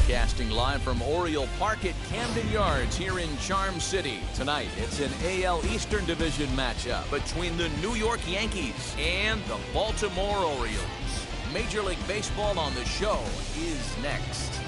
Broadcasting live from Oriole Park at Camden Yards here in Charm City. Tonight, it's an AL Eastern Division matchup between the New York Yankees and the Baltimore Orioles. Major League Baseball on the show is next.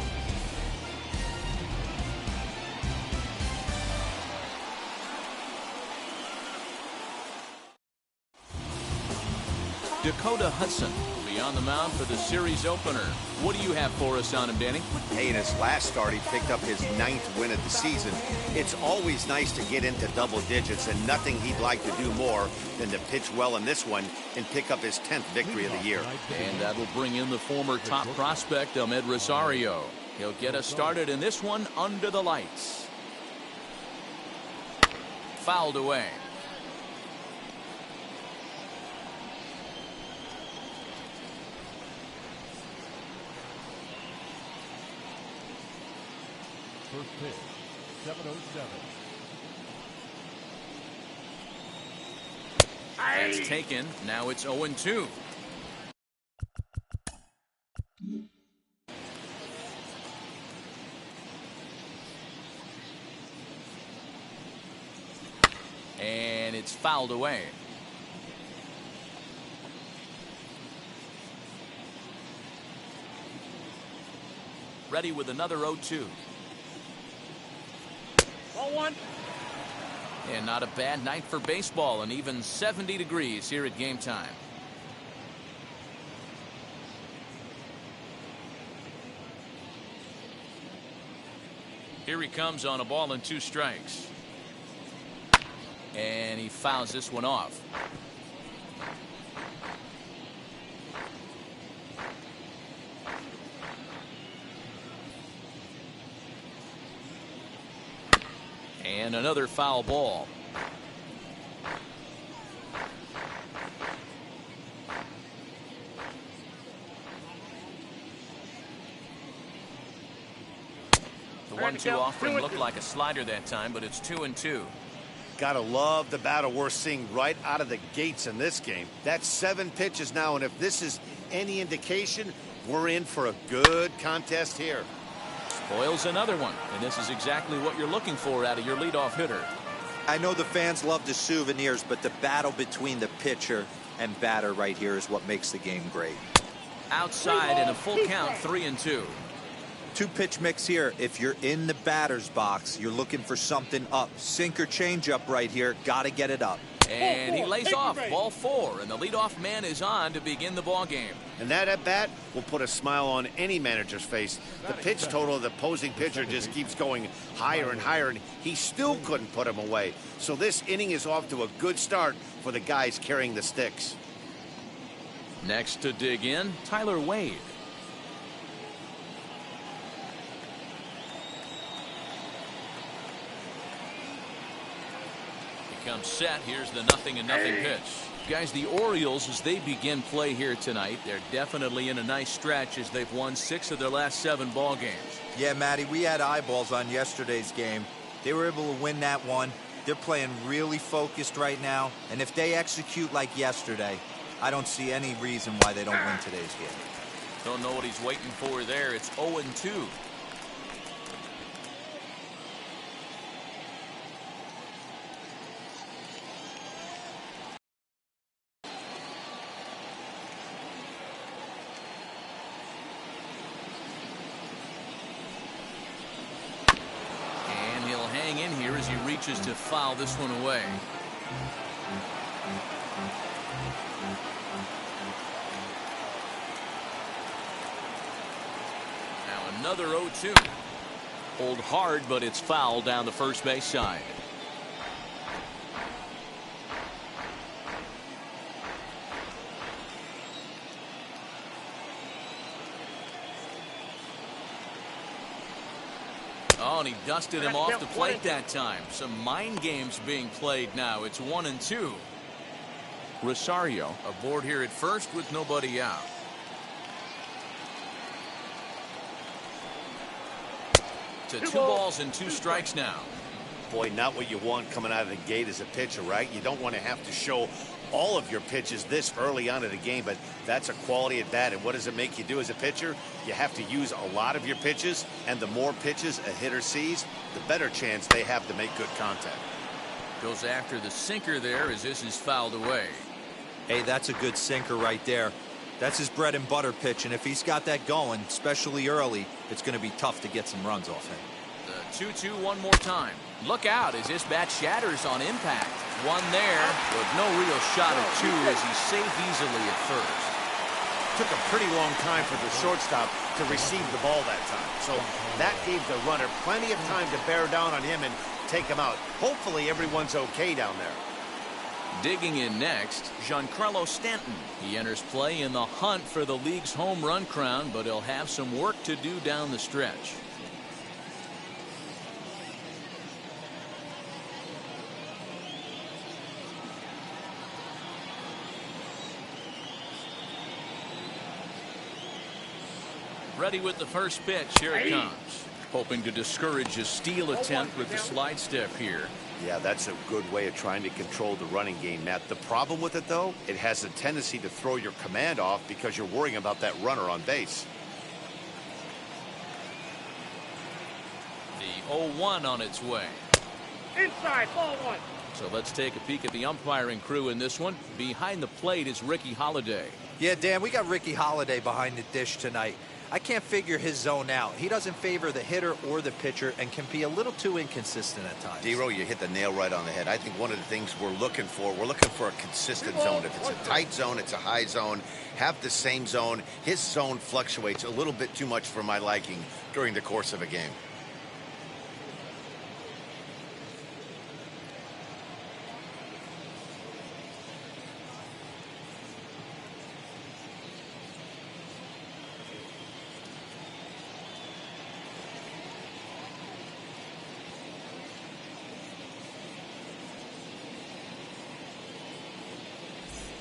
Dakota Hudson will be on the mound for the series opener. What do you have for us on him, Danny? Hey, in his last start, he picked up his 9th win of the season. It's always nice to get into double digits, and nothing he'd like to do more than to pitch well in this one and pick up his 10th victory of the year. And that'll bring in the former top prospect, Ahmed Rosario. He'll get us started in this one under the lights. Fouled away. First pitch, 7:07. That's taken. Now it's 0-2. And it's fouled away. Ready with another 0-2. And not a bad night for baseball, and even 70 degrees here at game time. Here he comes on a ball and 2 strikes. And he fouls this one off. And another foul ball. The 1-2 offering looked like a slider that time, but it's 2-2. Gotta love the battle we're seeing right out of the gates in this game. That's 7 pitches now, and if this is any indication, we're in for a good contest here. Spoils another one, and this is exactly what you're looking for out of your leadoff hitter. I know the fans love the souvenirs, but the battle between the pitcher and batter right here is what makes the game great. Outside in a full count, 3-2. 2-pitch mix here. If you're in the batter's box, you're looking for something up. Sinker changeup right here. Got to get it up. And he lays off ball 4, and the leadoff man is on to begin the ball game. And that at bat will put a smile on any manager's face. The pitch total of the opposing pitcher just keeps going higher and higher, and he still couldn't put him away. So this inning is off to a good start for the guys carrying the sticks. Next to dig in, Tyler Wade. Comes set. Here's the 0-0 pitch. Guys, the Orioles, as they begin play here tonight, they're definitely in a nice stretch as they've won 6 of their last 7 ball games. Yeah, Matty, we had eyeballs on yesterday's game. They were able to win that one. They're playing really focused right now, and if they execute like yesterday, I don't see any reason why they don't win today's game. Don't know what he's waiting for there. It's 0-2. Reaches to foul this one away. Now another 0-2. Hold hard, but it's foul down the first base side. Oh, and he dusted him off the plate that time. Some mind games being played now. It's 1-2. Rosario aboard here at first with nobody out. To 2 balls and 2 strikes now. Boy, not what you want coming out of the gate as a pitcher, right? You don't want to have to show all of your pitches this early on in the game, but that's a quality at bat. And what does it make you do as a pitcher? You have to use a lot of your pitches, and the more pitches a hitter sees, the better chance they have to make good contact. Goes after the sinker there as this is fouled away. Hey, that's a good sinker right there. That's his bread and butter pitch, and if he's got that going, especially early, it's going to be tough to get some runs off him. The 2-2 one more time. Look out as this bat shatters on impact. One there, but no real shot at two as he's safe easily at first. Took a pretty long time for the shortstop to receive the ball that time. So that gave the runner plenty of time to bear down on him and take him out. Hopefully everyone's okay down there. Digging in next, Giancarlo Stanton. He enters play in the hunt for the league's home run crown, but he'll have some work to do down the stretch. Ready with the first pitch. Here it comes. Hoping to discourage a steal attempt with the slide step here. Yeah, that's a good way of trying to control the running game, Matt. The problem with it, though, it has a tendency to throw your command off because you're worrying about that runner on base. The 0-1 on its way. Inside, ball one. So let's take a peek at the umpiring crew in this one. Behind the plate is Ricky Holiday. Yeah, Dan, we got Ricky Holiday behind the dish tonight. I can't figure his zone out. He doesn't favor the hitter or the pitcher and can be a little too inconsistent at times. D-Row, you hit the nail right on the head. I think one of the things we're looking for a consistent zone. If it's a tight zone, it's a high zone. Have the same zone. His zone fluctuates a little bit too much for my liking during the course of a game.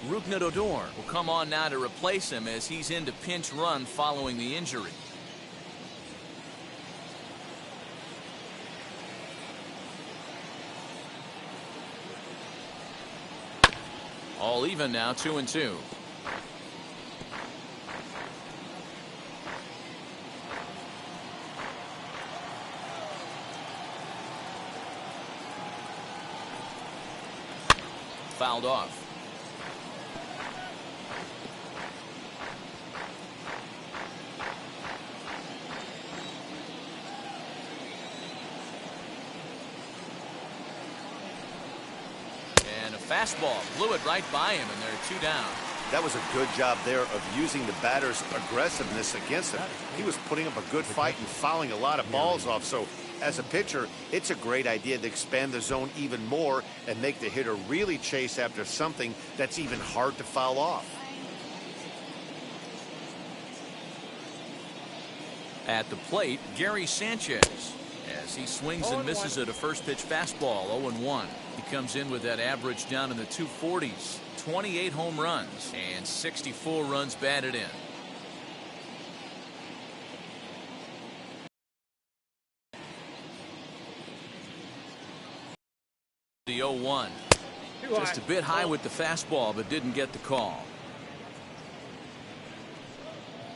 Rougned Odor will come on now to replace him as he's into pinch run following the injury. All even now, 2-2. Fouled off. Fastball blew it right by him, and they're two down. That was a good job there of using the batter's aggressiveness against him. He was putting up a good fight and fouling a lot of balls off. So as a pitcher, it's a great idea to expand the zone even more and make the hitter really chase after something that's even hard to foul off. At the plate, Gary Sanchez, as he swings and misses at a first pitch fastball. 0-1. He comes in with that average down in the 240s. 28 home runs and 64 runs batted in. The 0-1. Just a bit high with the fastball, but didn't get the call.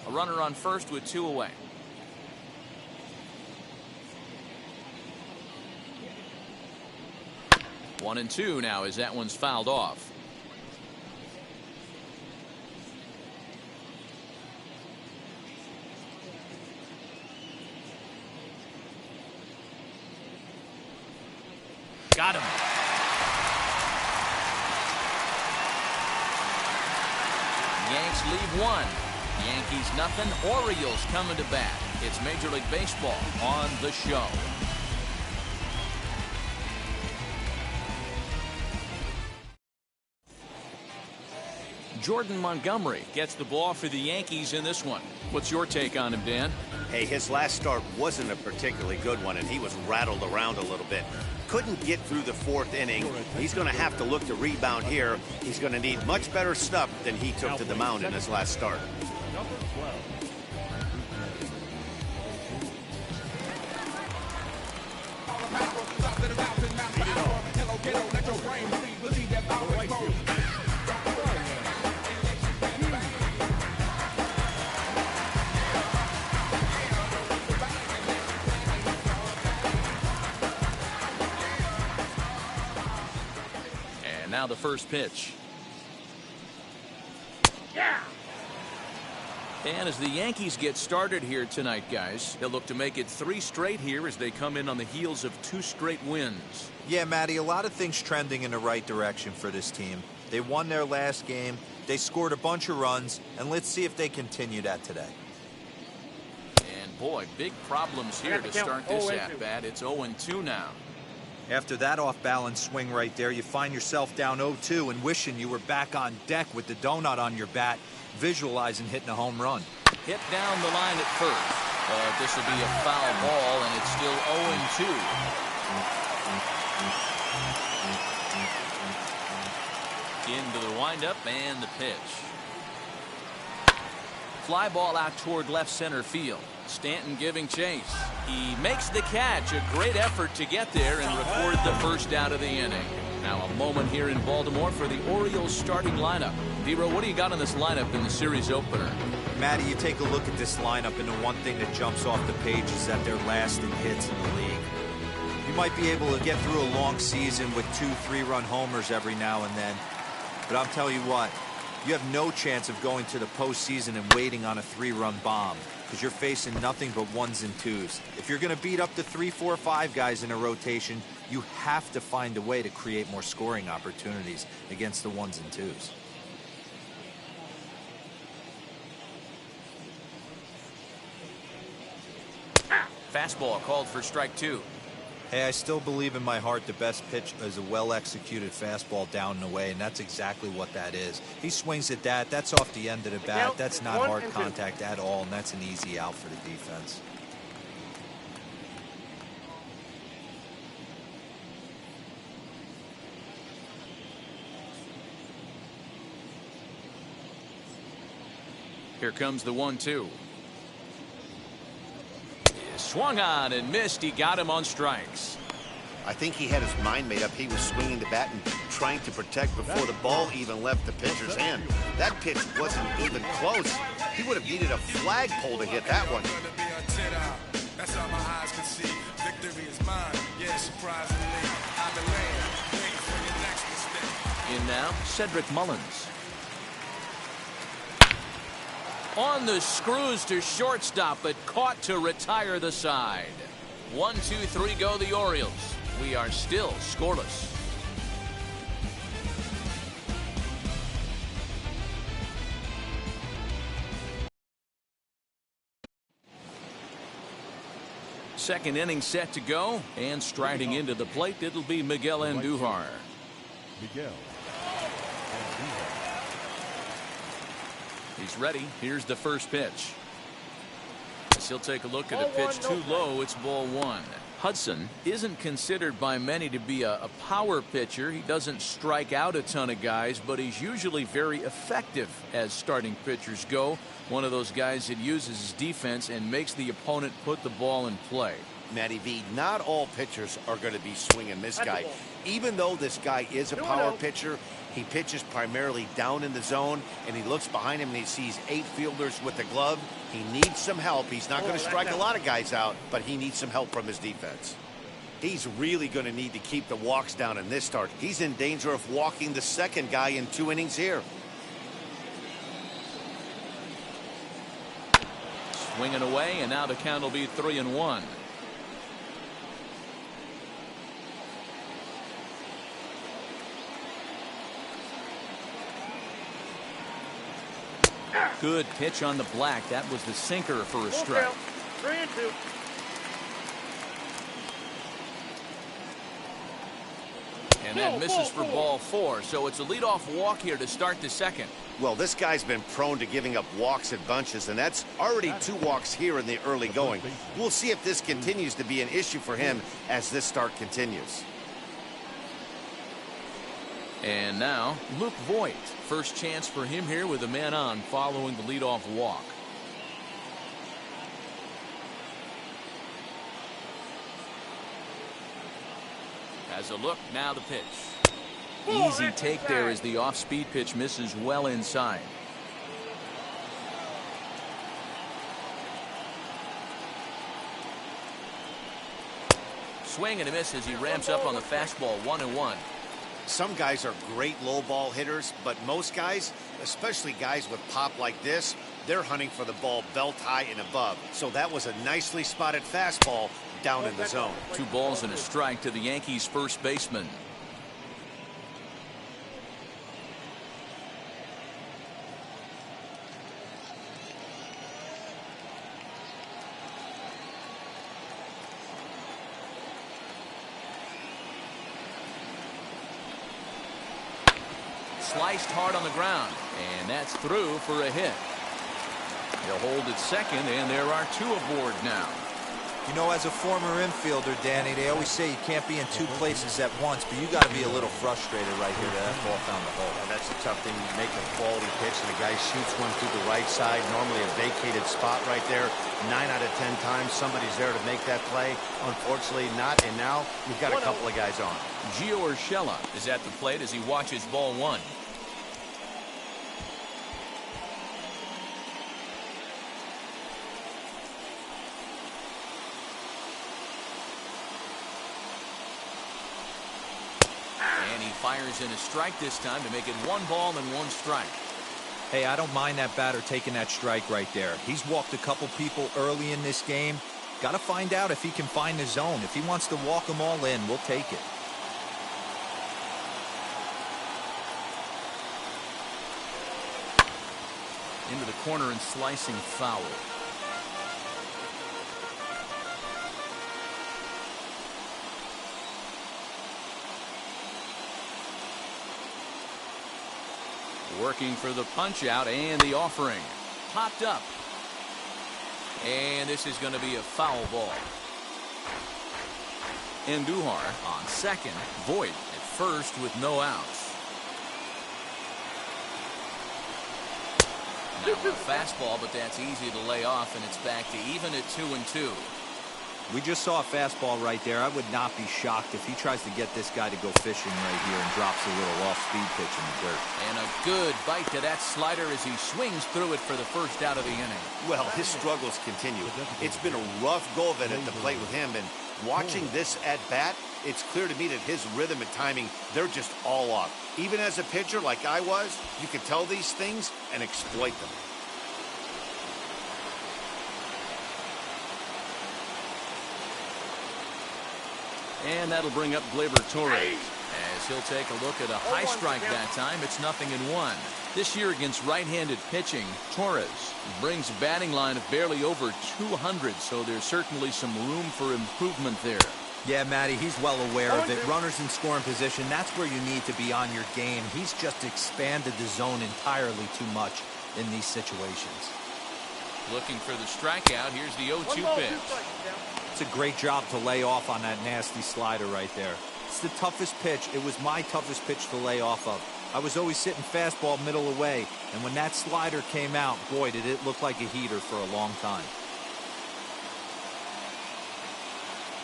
A runner on first with two away. 1-2 now as that one's fouled off. Got him. Yanks leave one. Yankees nothing. Orioles coming to bat. It's Major League Baseball on the show. Jordan Montgomery gets the ball for the Yankees in this one. What's your take on him, Dan? Hey, his last start wasn't a particularly good one, and he was rattled around a little bit. Couldn't get through the fourth inning. He's going to have to look to rebound here. He's going to need much better stuff than he took to the mound in his last start. Number 12. And now the first pitch. Yeah. And as the Yankees get started here tonight, guys, they'll look to make it 3 straight here as they come in on the heels of 2 straight wins. Yeah, Matty, a lot of things trending in the right direction for this team. They won their last game, they scored a bunch of runs, and let's see if they continue that today. And boy, big problems here to start this at-bat. It's 0-2 now. After that off-balance swing right there, you find yourself down 0-2 and wishing you were back on deck with the donut on your bat, visualizing hitting a home run. Hit down the line at first. This will be a foul ball, and it's still 0-2. Into the windup and the pitch. Fly ball out toward left center field. Stanton giving chase. He makes the catch. A great effort to get there and record the first out of the inning. Now a moment here in Baltimore for the Orioles starting lineup. D-Row, what do you got on this lineup in the series opener? Matty, you take a look at this lineup, and the one thing that jumps off the page is that they're last in hits in the league. You might be able to get through a long season with 2 3-run homers every now and then, but I'll tell you what, you have no chance of going to the postseason and waiting on a 3-run bomb, because you're facing nothing but 1s and 2s. If you're going to beat up the 3, 4, 5 guys in a rotation, you have to find a way to create more scoring opportunities against the 1s and 2s. Fastball called for strike 2. Hey, I still believe in my heart the best pitch is a well-executed fastball down and away, and that's exactly what that is. He swings at that. That's off the end of the bat. That's not hard contact at all, and that's an easy out for the defense. Here comes the 1-2. Swung on and missed. He got him on strikes. I think he had his mind made up. He was swinging the bat and trying to protect before the ball even left the pitcher's hand. That pitch wasn't even close. He would have needed a flagpole to hit that one. That's all my eyes can see. Victory is mine. Yeah, surprisingly. I've been laying, waiting for your next mistake. In now, Cedric Mullins. On the screws to shortstop, but caught to retire the side. 1, 2, 3 go the Orioles. We are still scoreless. Second inning set to go, and striding into the plate, it'll be Miguel Andujar. Miguel. He's ready. Here's the first pitch. As he'll take a look at a pitch too low. It's ball 1. Hudson isn't considered by many to be a power pitcher. He doesn't strike out a ton of guys, but he's usually very effective as starting pitchers go. One of those guys that uses his defense and makes the opponent put the ball in play. Matty V, not all pitchers are going to be swinging this guy. Even though this guy is a power pitcher, he pitches primarily down in the zone, and he looks behind him and he sees 8 fielders with the glove. He needs some help. He's not going to strike a lot of guys out, but he needs some help from his defense. He's really going to need to keep the walks down in this start. He's in danger of walking the second guy in 2 innings here. Swinging away, and now the count will be 3-1. Good pitch on the black. That was the sinker for a strike. 3-2. And that misses for ball 4. So it's a leadoff walk here to start the second. Well, this guy's been prone to giving up walks in bunches, and that's already 2 walks here in the early going. We'll see if this continues to be an issue for him as this start continues. And now, Luke Voigt. First chance for him here with a man on following the leadoff walk. Has a look, now the pitch. Easy take there as the off-speed pitch misses well inside. Swing and a miss as he ramps up on the fastball. 1-1. Some guys are great low ball hitters, but most guys, especially guys with pop like this, they're hunting for the ball belt high and above. So that was a nicely spotted fastball down in the zone. 2 balls and a strike to the Yankees first baseman. Sliced hard on the ground, and that's through for a hit. They'll hold at second, and there are 2 aboard now. You know, as a former infielder, Danny, they always say you can't be in 2 places at once, but you got to be a little frustrated right here that ball found the hole. That's a tough thing. You make a quality pitch, and the guy shoots one through the right side, normally a vacated spot right there. 9 out of 10 times, somebody's there to make that play. Unfortunately, not, and now we've got a couple of guys on. Gio Urshela is at the plate as he watches ball 1. And he fires in a strike this time to make it 1 ball and 1 strike. Hey, I don't mind that batter taking that strike right there. He's walked a couple people early in this game. Got to find out if he can find the zone. If he wants to walk them all in, we'll take it. Into the corner and slicing foul. Working for the punch out and the offering. Popped up. And this is going to be a foul ball. Andujar on second. Voit at first with no outs. Now a fastball, but that's easy to lay off, and it's back to even at 2-2. We just saw a fastball right there. I would not be shocked if he tries to get this guy to go fishing right here and drops a little off-speed pitch in the dirt. And a good bite to that slider as he swings through it for the first out of the inning. Well, his struggles continue. It's been a rough go of it at the plate with him, and watching this at bat, it's clear to me that his rhythm and timing, they're just all off. Even as a pitcher like I was, you can tell these things and exploit them. And that'll bring up Gleyber Torres as he'll take a look at a high strike that time. It's 0-1. This year against right-handed pitching, Torres brings a batting line of barely over 200, so there's certainly some room for improvement there. Yeah, Matty, he's well aware of it. Runners in scoring position, that's where you need to be on your game. He's just expanded the zone entirely too much in these situations. Looking for the strikeout. Here's the 0-2 pitch. It's a great job to lay off on that nasty slider right there. It's the toughest pitch. It was my toughest pitch to lay off of. I was always sitting fastball middle away, and when that slider came out, boy, did it look like a heater for a long time.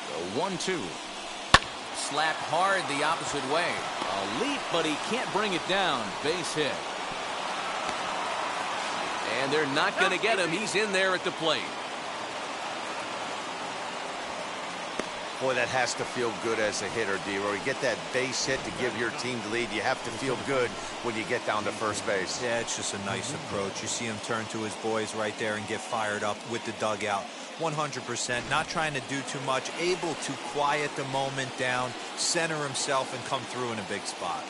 The 1-2. Slapped hard the opposite way. A leap, but he can't bring it down. Base hit. And they're not going to get him. He's in there at the plate. Boy, that has to feel good as a hitter, D-Roy. You get that base hit to give your team the lead. You have to feel good when you get down to first base. Yeah, it's just a nice approach. You see him turn to his boys right there and get fired up with the dugout. 100%, not trying to do too much, able to quiet the moment down, center himself, and come through in a big spot.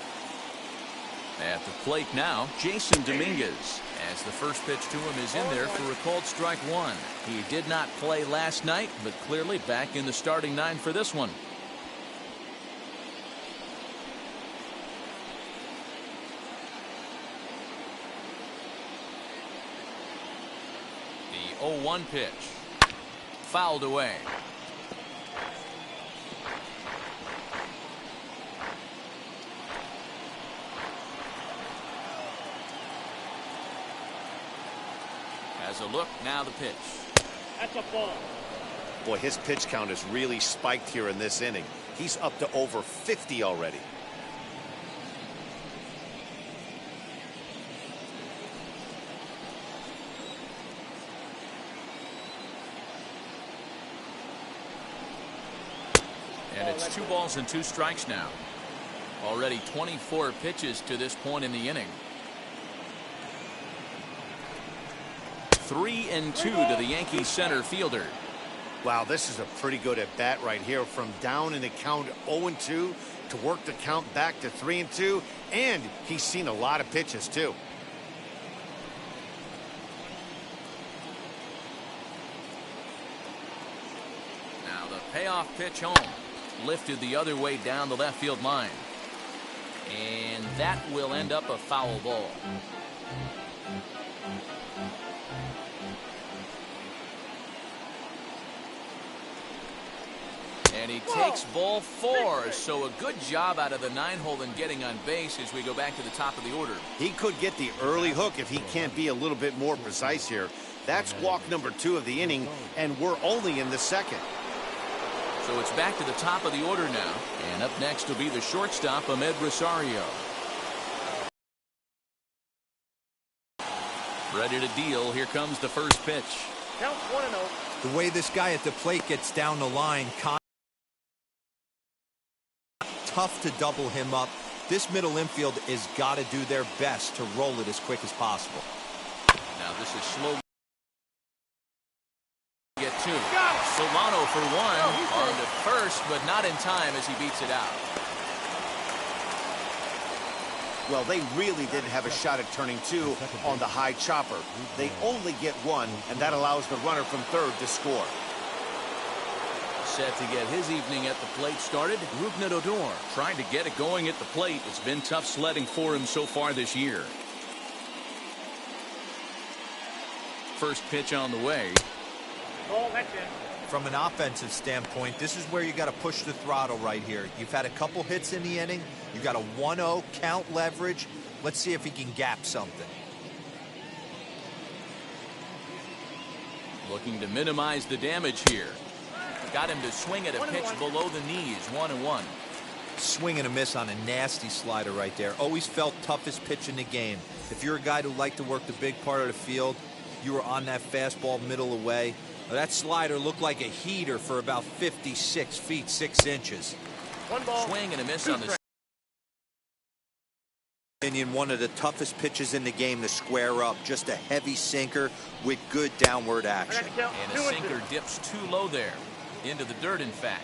At the plate now, Jason Dominguez, as the first pitch to him is in there for a called strike 1. He did not play last night, but clearly back in the starting 9 for this one. The 0-1 pitch. Fouled away. As a look, now the pitch. That's a ball. Boy, his pitch count has really spiked here in this inning. He's up to over 50 already. And it's 2 balls and 2 strikes now. Already 24 pitches to this point in the inning. 3-2 to the Yankees center fielder. Wow, this is a pretty good at bat right here. From down in the count 0-2 to work the count back to 3-2, and he's seen a lot of pitches too. Now the payoff pitch home, lifted the other way down the left field line, and that will end up a foul ball. And he takes ball 4, so a good job out of the 9-hole in getting on base as we go back to the top of the order. He could get the early hook if he can't be a little bit more precise here. That's walk number 2 of the inning, and we're only in the second. So it's back to the top of the order now, and up next will be the shortstop, Ahmed Rosario. Ready to deal. Here comes the first pitch. Count 1-0. The way this guy at the plate gets down the line, tough to double him up. This middle infield has got to do their best to roll it as quick as possible. Now this is slow. Get 2. Solano for 1 on to first, but not in time as he beats it out. Well, they really didn't have a shot at turning 2 on the high chopper. They only get 1, and that allows the runner from third to score. Set to get his evening at the plate started, Rougned Odor. Trying to get it going at the plate. It's been tough sledding for him so far this year. First pitch on the way. Oh, that's it. From an offensive standpoint, this is where you got to push the throttle right here. You've had a couple hits in the inning. You got a 1-0 count leverage. Let's see if he can gap something. Looking to minimize the damage here. Got him to swing at a pitch below the knees. 1-1. Swing and a miss on a nasty slider right there. Always felt toughest pitch in the game. If you're a guy who liked to work the big part of the field, you were on that fastball middle away. That slider looked like a heater for about 56 feet 6 inches. 1 ball. Swing and a miss on the. One of the toughest pitches in the game to square up. Just a heavy sinker with good downward action. And a sinker dips too low there. Into the dirt, in fact.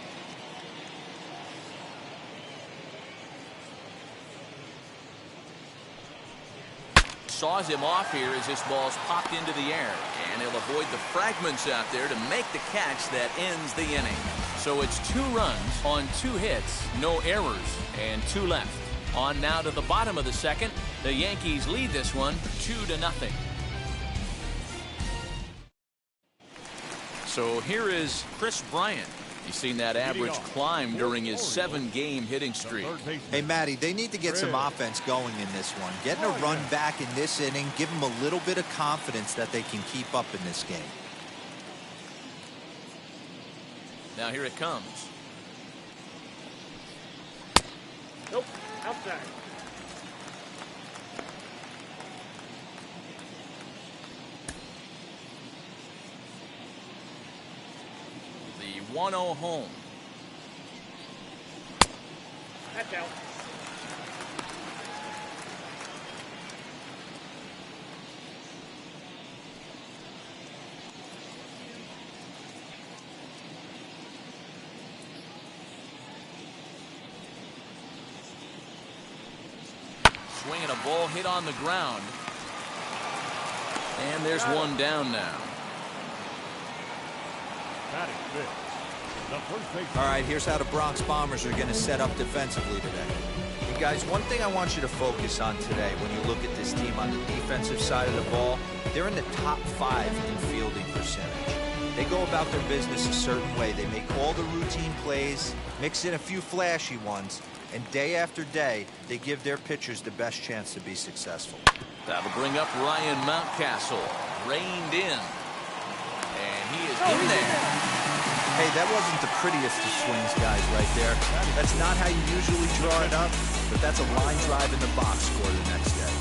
Saws him off here as this ball's popped into the air. And he'll avoid the fragments out there to make the catch that ends the inning. So it's 2 runs on 2 hits, no errors, and 2 left. On now to the bottom of the second. The Yankees lead this one 2-0. So here is Chris Bryant. You've seen that average climb during his 7-game hitting streak. Hey, Matty, they need to get some offense going in this one. Getting a run back in this inning, give them a little bit of confidence that they can keep up in this game. Now here it comes. Nope, outside. The 1-0 home. That's out. Swinging a ball hit on the ground. And there's one down now. All right, here's how the Bronx Bombers are going to set up defensively today. Hey guys, one thing I want you to focus on today when you look at this team on the defensive side of the ball, they're in the top 5 in fielding percentage. They go about their business a certain way. They make all the routine plays, mix in a few flashy ones, and day after day, they give their pitchers the best chance to be successful. That'll bring up Ryan Mountcastle. Reined in. And he is in there. Hey, that wasn't the prettiest of swings, guys, right there. That's not how you usually draw it up, but that's a line drive in the box score the next day.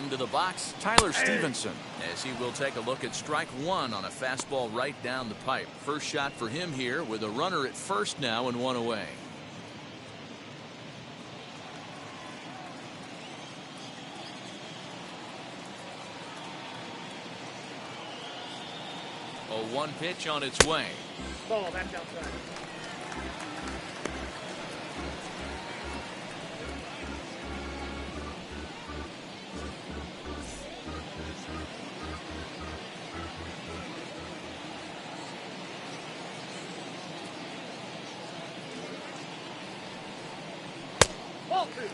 Into the box, Tyler Stevenson, as he will take a look at strike one on a fastball right down the pipe. First shot for him here with a runner at first now and one away. A one pitch on its way. Ball, that's outside. Ball two.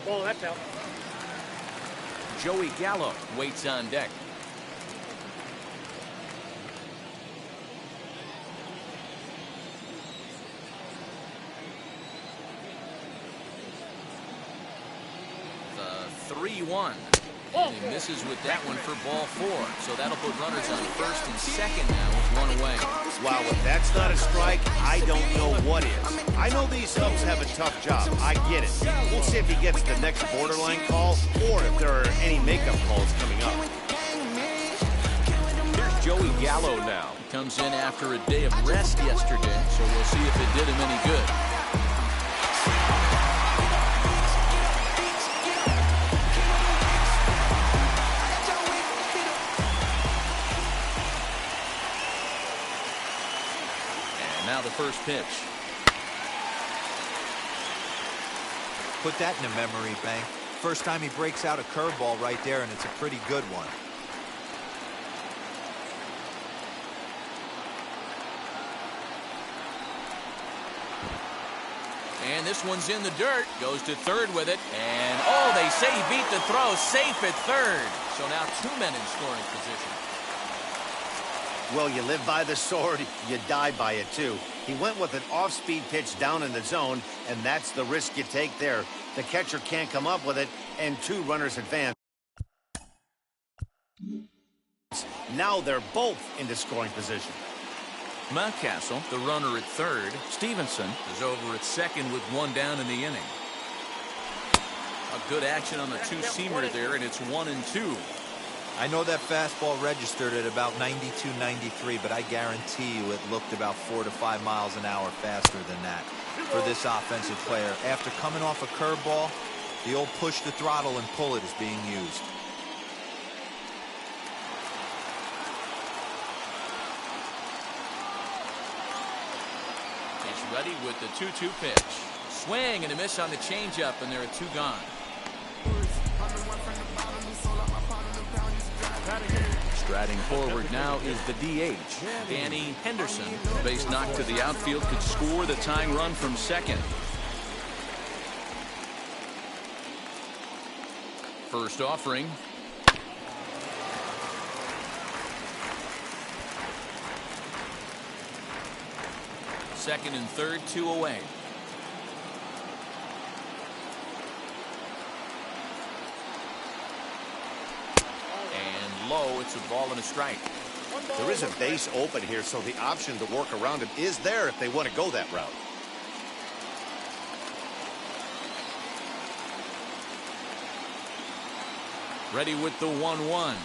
Ball, that's out. Joey Gallo waits on deck. The 3-1. And he misses with that one for ball four. So that'll put runners on first and second now with one away. Wow, if that's not a strike, I don't know what is. I know these subs have a tough job. I get it. We'll see if he gets the next borderline call or if there are any makeup calls coming up. Here's Joey Gallo now. He comes in after a day of rest yesterday, so we'll see if it did him any good. Now the first pitch. Put that in a memory bank. First time he breaks out a curveball right there, and it's a pretty good one. And this one's in the dirt. Goes to third with it. And, oh, they say he beat the throw. Safe at third. So now two men in scoring position. Well, you live by the sword, you die by it, too. He went with an off-speed pitch down in the zone, and that's the risk you take there. The catcher can't come up with it, and two runners advance. Now they're both into scoring position. Mountcastle, the runner at third. Stevenson is over at second with one down in the inning. A good action on the two-seamer there, and it's 1-2. I know that fastball registered at about 92, 93, but I guarantee you it looked about 4 to 5 miles an hour faster than that for this offensive player. After coming off a curveball, the old push the throttle and pull it is being used. He's ready with the 2-2 pitch. Swing and a miss on the changeup, and there are two gone. Striding forward now is the DH, Danny Henderson. A base knock to the outfield could score the tying run from second. First offering. Second and third, two away. Low, it's a ball and a strike. There is a base open here, so the option to work around him is there if they want to go that route. Ready with the 1-1.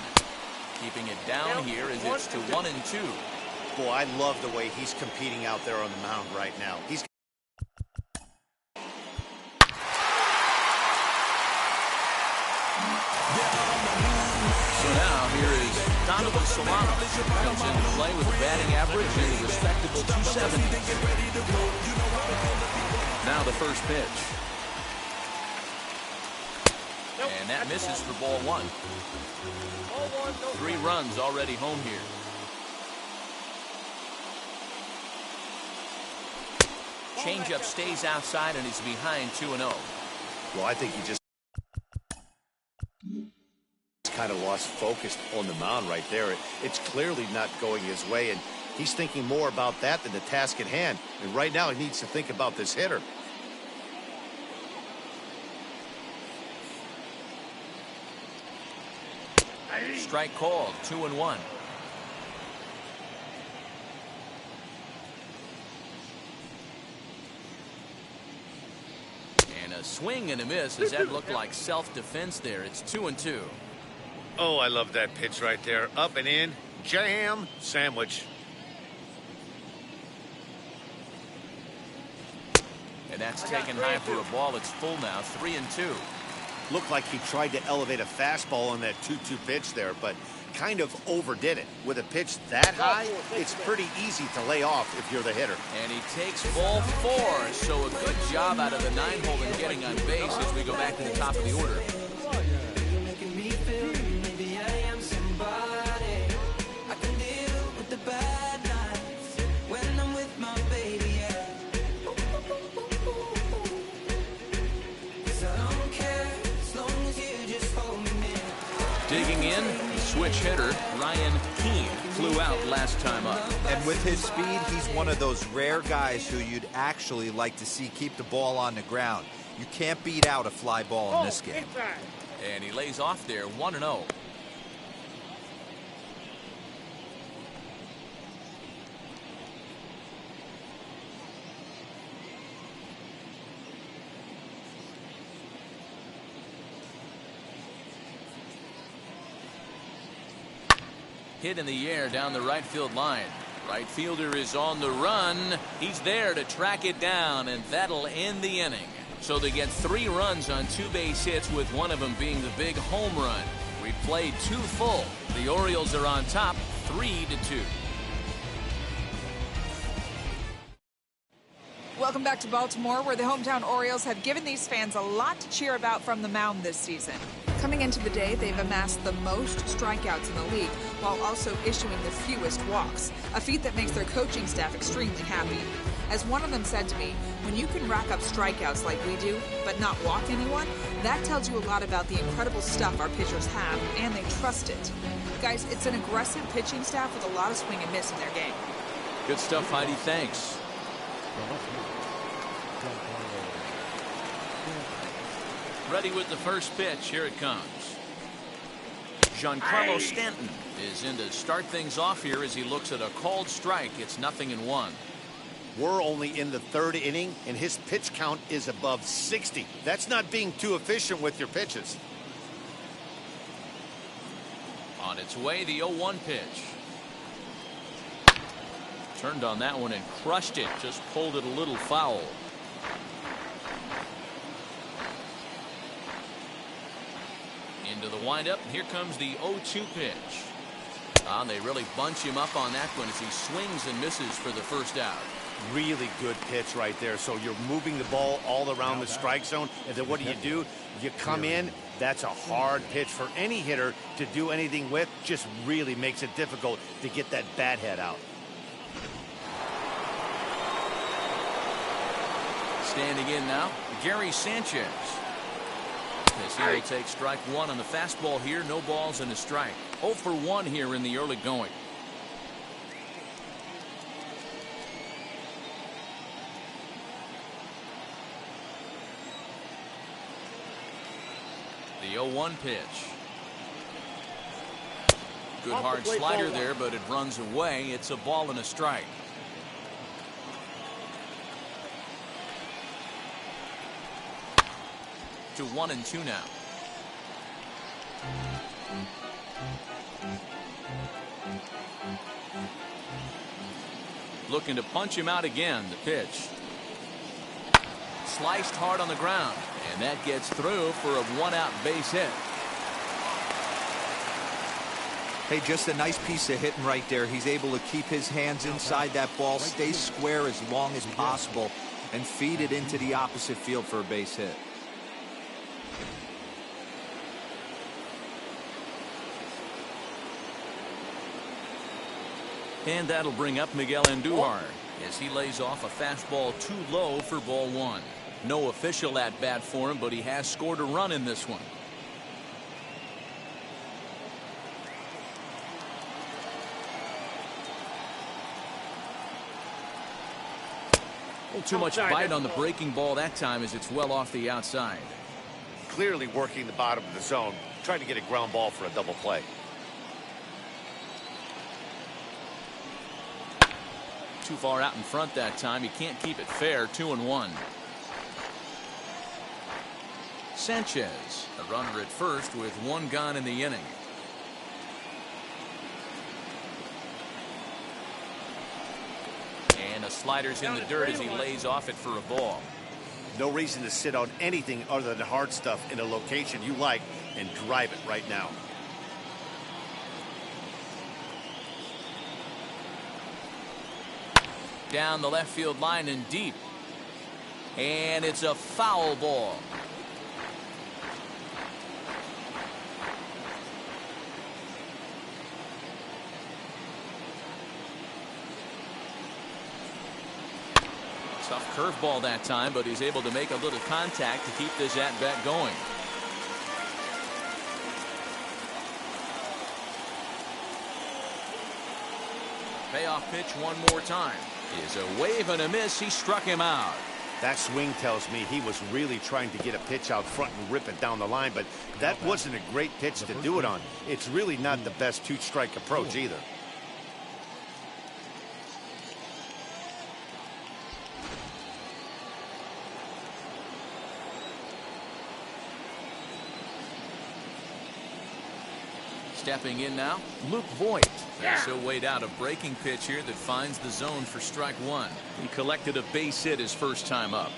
Keeping it down here as it's to 1-2. Boy, I love the way he's competing out there on the mound right now. He's Donovan Solano comes into play with a batting average and a respectable 270. Now the first pitch. And that misses for ball one. 3 runs already home here. Changeup stays outside and he's behind 2-0. Well, I think he just kind of lost focus on the mound right there. It's clearly not going his way, and he's thinking more about that than the task at hand. And right now, he needs to think about this hitter. Strike called, 2-1. And a swing and a miss as that looked like self-defense there. It's 2-2. Oh, I love that pitch right there. Up and in, jam, sandwich. And that's taken high for a ball. It's full now, 3-2. Looked like he tried to elevate a fastball on that 2-2 pitch there, but kind of overdid it. With a pitch that high, it's pretty easy to lay off if you're the hitter. And he takes ball 4, so a good job out of the 9-hole in getting on base as we go back to the top of the order. Digging in, the switch hitter, Ryan Keane, flew out last time up. And with his speed, he's one of those rare guys who you'd actually like to see keep the ball on the ground. You can't beat out a fly ball in this game. And he lays off there, 1-0. Hit in the air down the right field line. Right fielder is on the run. He's there to track it down, and that'll end the inning. So they get 3 runs on 2 base hits, with one of them being the big home run. We played 2 full. The Orioles are on top, 3-2. Welcome back to Baltimore, where the hometown Orioles have given these fans a lot to cheer about from the mound this season. Coming into the day, they've amassed the most strikeouts in the league, while also issuing the fewest walks, a feat that makes their coaching staff extremely happy. As one of them said to me, when you can rack up strikeouts like we do, but not walk anyone, that tells you a lot about the incredible stuff our pitchers have, and they trust it. Guys, it's an aggressive pitching staff with a lot of swing and miss in their game. Good stuff, Heidi. Thanks. Ready with the first pitch. Here it comes. Giancarlo Stanton is in to start things off here as he looks at a called strike. It's 0-1. We're only in the 3rd inning, and his pitch count is above 60. That's not being too efficient with your pitches. On its way, the 0-1 pitch. Turned on that one and crushed it. Just pulled it a little foul. Into the windup. Here comes the 0-2 pitch. They really bunch him up on that one as he swings and misses for the first out. Really good pitch right there. So you're moving the ball all around the strike zone, and then what do? You come in. That's a hard pitch for any hitter to do anything with. Just really makes it difficult to get that bat head out. Standing in now, Gary Sanchez. As he will take strike 1 on the fastball here. No balls and a strike. 0 for 1 here in the early going. The 0-1 pitch. Good hard slider there, but it runs away. It's a ball and a strike. To 1-2 now. Looking to punch him out again. The pitch. Sliced hard on the ground, and that gets through for a 1-out base hit. Hey, just a nice piece of hitting right there. He's able to keep his hands inside that ball, stay square as long as possible, and feed it into the opposite field for a base hit. And that'll bring up Miguel Andujar as he lays off a fastball too low for ball 1. No official at bat for him, but he has scored a run in this one. A little too much bite on the breaking ball that time as it's well off the outside. Clearly working the bottom of the zone, trying to get a ground ball for a double play. too far out in front that time. He can't keep it fair. 2-1. Sanchez, a runner at first with one gone in the inning. And a slider's in the dirt as he lays off it for a ball. No reason to sit on anything other than hard stuff in a location you like and drive it right now. Down the left field line and deep. And it's a foul ball. Tough curveball that time, but he's able to make a little contact to keep this at-bat going. Payoff pitch one more time. Is a wave and a miss. He struck him out. That swing tells me he was really trying to get a pitch out front and rip it down the line, but that wasn't a great pitch to do it on. It's really not the best two-strike approach either. Stepping in now, Luke Voigt. So weighed out a breaking pitch here that finds the zone for strike one. He collected a base hit his first time up.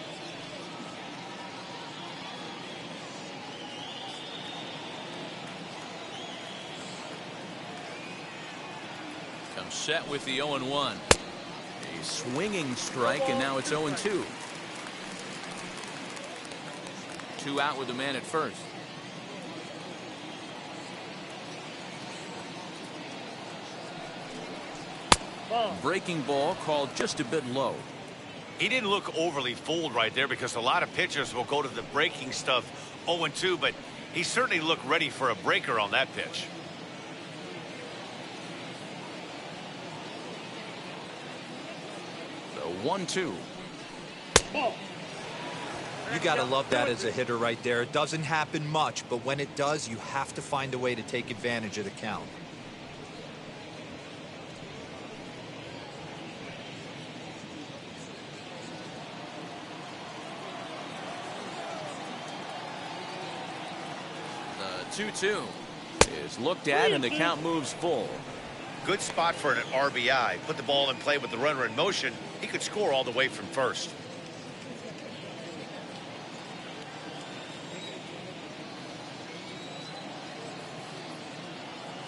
Comes set with the 0-1. A swinging strike, and now it's 0-2. 2 out with the man at first. Breaking ball called just a bit low. He didn't look overly fooled right there because a lot of pitchers will go to the breaking stuff 0-2, but he certainly looked ready for a breaker on that pitch. The 1-2. You got to love that as a hitter right there. It doesn't happen much, but when it does, you have to find a way to take advantage of the count. The 2-2 is looked at, and the count moves full. Good spot for an RBI. Put the ball in play with the runner in motion. He could score all the way from first.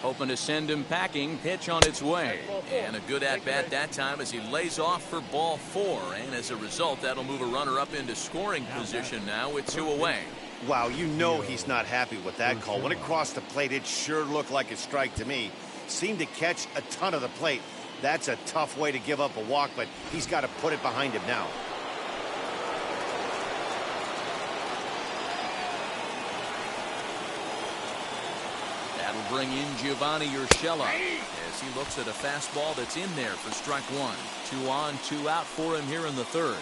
Hoping to send him packing. Pitch on its way. And a good at-bat that time as he lays off for ball 4. And as a result, that'll move a runner up into scoring position now with 2 away. Wow, you know he's not happy with that call. When it crossed the plate, it sure looked like a strike to me. Seemed to catch a ton of the plate. That's a tough way to give up a walk, but he's got to put it behind him now. That'll bring in Giovanni Urshela as he looks at a fastball that's in there for strike 1. 2 on, 2 out for him here in the third.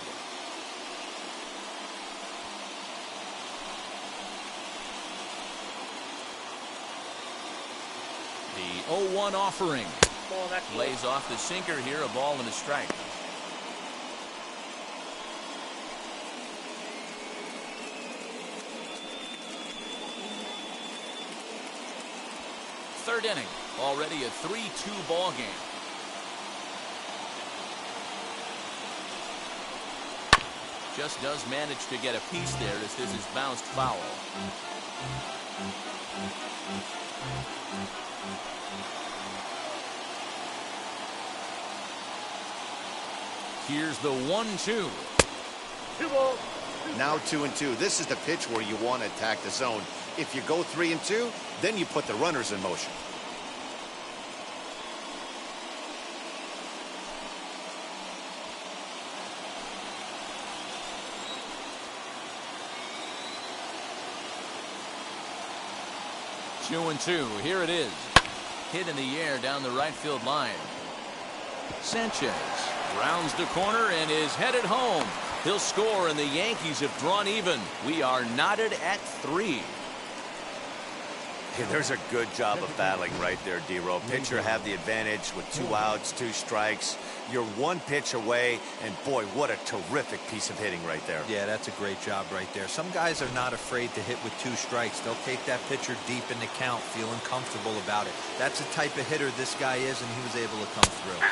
The 0-1 offering. Lays off the sinker here, a ball and a strike. Third inning, already a 3-2 ball game. Just does manage to get a piece there as this is bounced foul. Here's the 1-2. Now 2-2. This is the pitch where you want to attack the zone. If you go 3-2, then you put the runners in motion. Two and 2. Here it is. Hit in the air down the right field line. Sanchez rounds the corner and is headed home. He'll score, and the Yankees have drawn even. We are knotted at 3. Yeah, there's a good job of battling right there, D-Row. Pitcher have the advantage with 2 outs, 2 strikes. You're 1 pitch away, and boy, what a terrific piece of hitting right there. Yeah, that's a great job right there. Some guys are not afraid to hit with 2 strikes. They'll take that pitcher deep in the count, feeling comfortable about it. That's the type of hitter this guy is, and he was able to come through.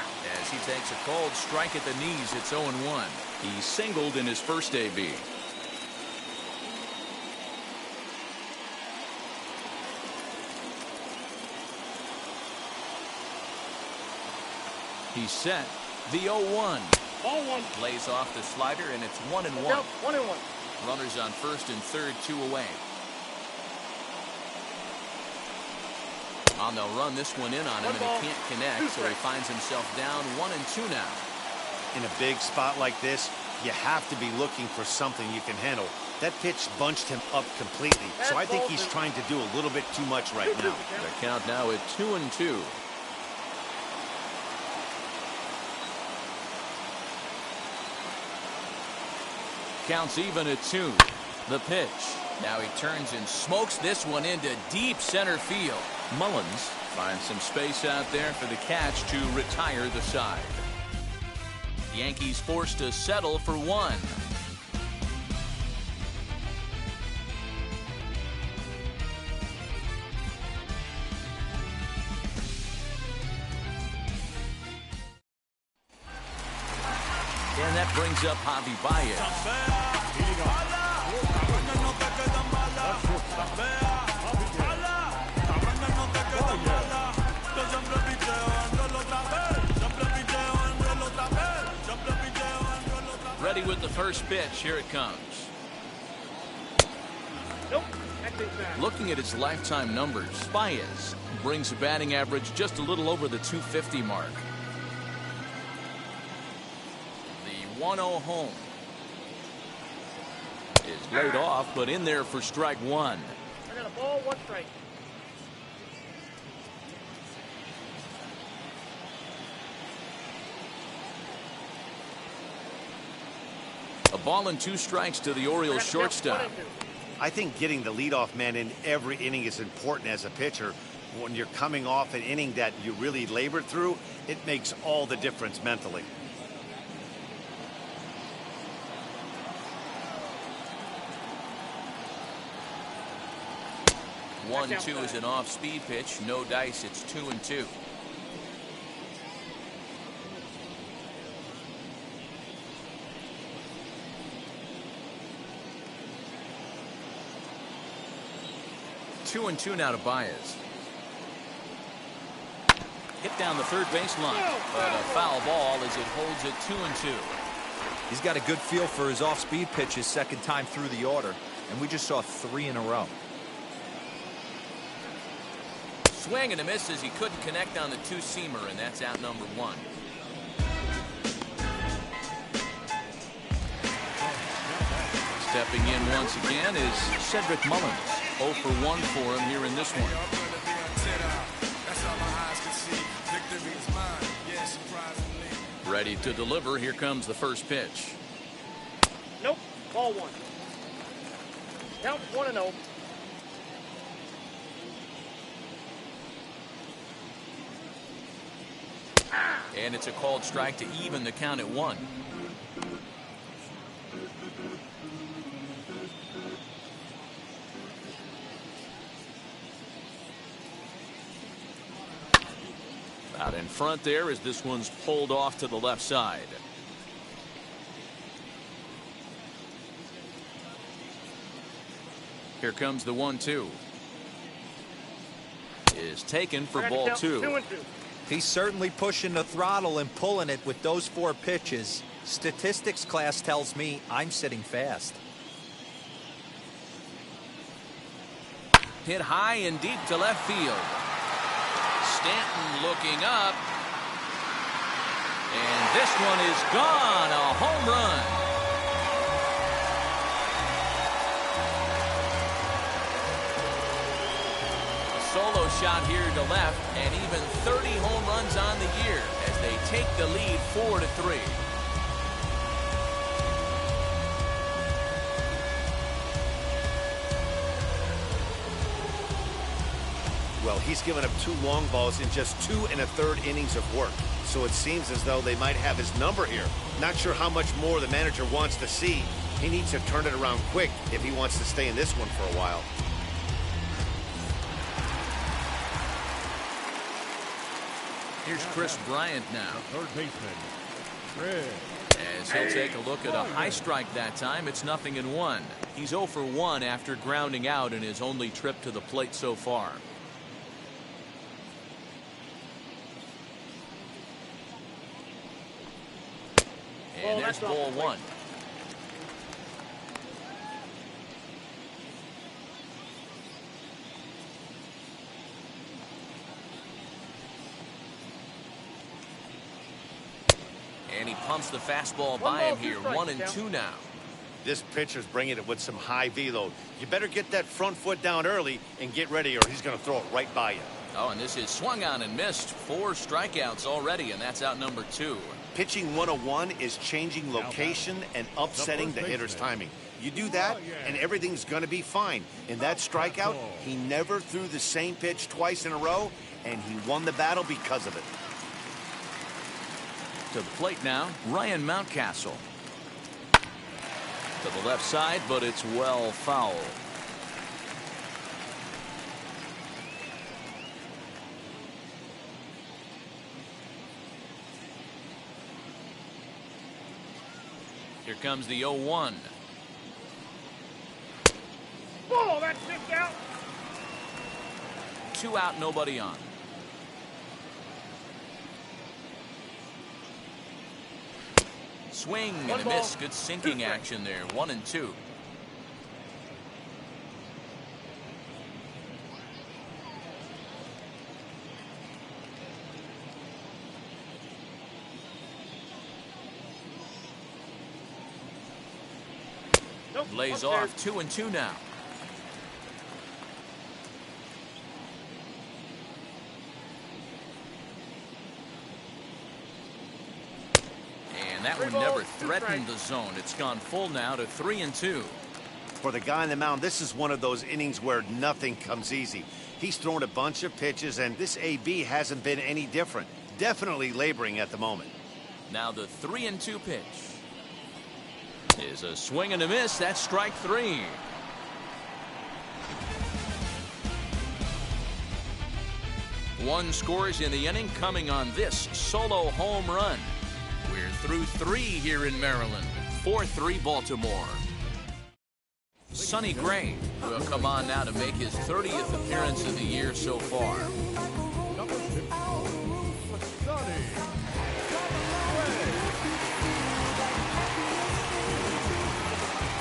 As he takes a cold strike at the knees, it's 0-1. He singled in his first AB. He's set. The 0-1. Ball 1. Lays off the slider, and it's 1-1. 1-1. Runners on first and third, 2 away. They'll run this one in on him, and he can't connect, so he finds himself down 1-2 now. In a big spot like this, you have to be looking for something you can handle. That pitch bunched him up completely, so I think he's trying to do a little bit too much right now. The count now at 2-2. Counts even at 2. The pitch. Now he turns and smokes this one into deep center field. Mullins finds some space out there for the catch to retire the side. Yankees forced to settle for 1. And that brings up Javi Baez. Ready with the first pitch. Here it comes. Nope. That takes that. Looking at his lifetime numbers, Baez brings a batting average just a little over the 250 mark. The 1-0 home is laid off, but in there for strike 1. I got a ball, 1 strike. A ball and 2 strikes to the Orioles shortstop. I think getting the leadoff man in every inning is important as a pitcher. When you're coming off an inning that you really labored through, it makes all the difference mentally. One, 2 is an off-speed pitch. No dice. It's 2-2. Two and two now to Baez. Hit down the third baseline, but a foul ball as it holds it 2-2. He's got a good feel for his off-speed pitches second time through the order, and we just saw 3 in a row. Swing and a miss as he couldn't connect on the 2-seamer, and that's out number 1. Stepping in once again is Cedric Mullins. 0 for 1 for him here in this one. Ready to deliver. Here comes the first pitch. Nope. Ball 1. Count 1-0. And it's a called strike to even the count at 1. Out in front there as this one's pulled off to the left side. Here comes the 1-2. Is taken for ball 2. 2-2. He's certainly pushing the throttle and pulling it with those 4 pitches. Statistics class tells me I'm sitting fast. Hit high and deep to left field. Stanton looking up. And this one is gone. A home run. A solo shot here to left, and even 30 home runs on the year as they take the lead 4-3. Well, he's given up 2 long balls in just 2 1/3 innings of work. So it seems as though they might have his number here. Not sure how much more the manager wants to see. He needs to turn it around quick if he wants to stay in this one for a while. Here's Chris Bryant now. Third baseman, Chris. As he'll take a look at a high strike that time, it's 0-1. He's 0 for 1 after grounding out in his only trip to the plate so far. And there's ball 1. And he pumps the fastball by him here. 1-2 now. This pitcher's bringing it with some high velo. You better get that front foot down early and get ready, or he's going to throw it right by you. Oh, and this is swung on and missed. 4 strikeouts already, and that's out number 2. Pitching 101 is changing location and upsetting the hitter's timing. You do that, and everything's going to be fine. In that strikeout, he never threw the same pitch twice in a row, and he won the battle because of it. To the plate now, Ryan Mountcastle. To the left side, but it's well foul. Here comes the 0-1. Ball, that's kicked out. 2 out, nobody on. Swing and a miss. Good sinking action there. 1-2. Lays off. 2-2 now. And that one never threatened the zone. It's gone full now to 3-2. For the guy on the mound, this is one of those innings where nothing comes easy. He's thrown a bunch of pitches, and this AB hasn't been any different. Definitely laboring at the moment. Now the 3-2 pitch is a swing and a miss. That's strike 3. One scores in the inning, coming on this solo home run. We're through 3 here in Maryland. 4-3 Baltimore. Sonny Gray will come on now to make his 30th appearance of the year so far. Number 50, Sonny.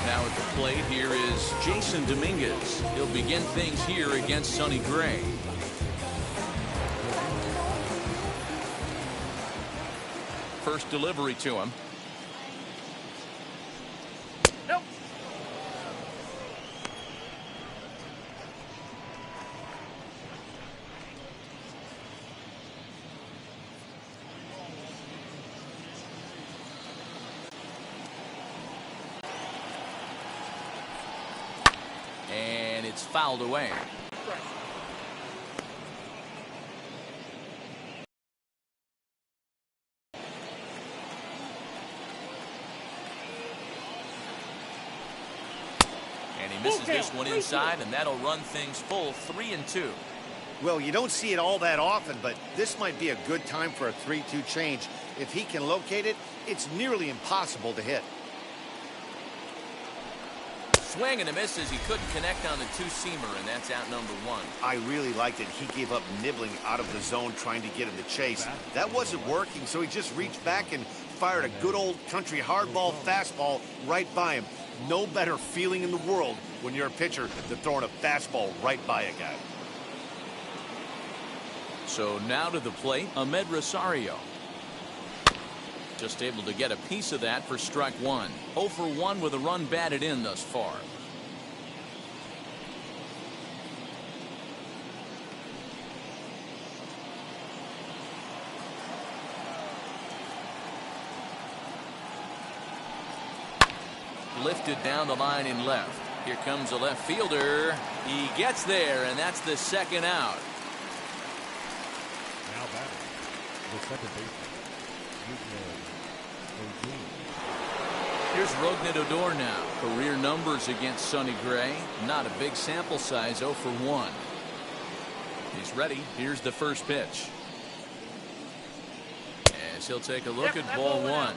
Now at the plate, here is Jason Dominguez. He'll begin things here against Sonny Gray. First delivery to him. Nope. And it's fouled away. And he misses this one inside, and that'll run things full. 3-2. Well, you don't see it all that often, but this might be a good time for a 3-2 change. If he can locate it, it's nearly impossible to hit. Swing and a miss as he couldn't connect on the 2-seamer, and that's out number 1. I really liked it. He gave up nibbling out of the zone trying to get him to chase. That wasn't working, so he just reached back and fired a good old country hardball fastball right by him. No better feeling in the world when you're a pitcher than throwing a fastball right by a guy. So now to the plate, Ahmed Rosario. Just able to get a piece of that for strike 1. 0 for 1 with a run batted in thus far. Lifted down the line in left. Here comes a left fielder. He gets there, and that's the 2nd out. the second baseman. Here's Rougned Odor now. Career numbers against Sonny Gray. Not a big sample size, 0 for 1. He's ready. Here's the first pitch. As he'll take a look at ball 1.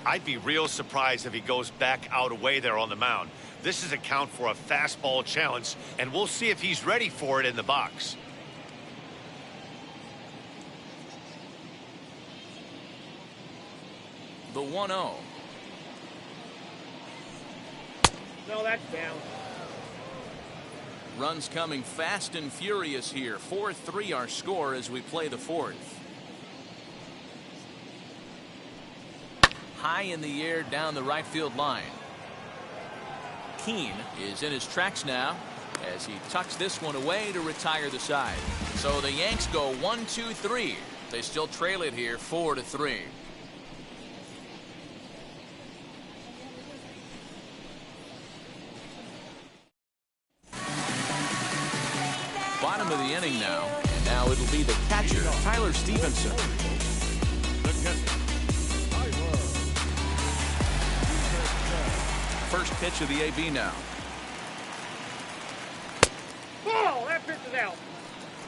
I'd be real surprised if he goes back out away there on the mound. This is a count for a fastball challenge, and we'll see if he's ready for it in the box. The 1-0. No, that's down. Runs coming fast and furious here. 4-3 our score as we play the fourth. High in the air down the right field line. Keane is in his tracks now as he tucks this one away to retire the side. So the Yanks go 1-2-3. They still trail it here 4-3. Bottom of the inning now, and now it'll be the catcher, Tyler Stevenson. First pitch of the AB now. Ball! That pitch is out.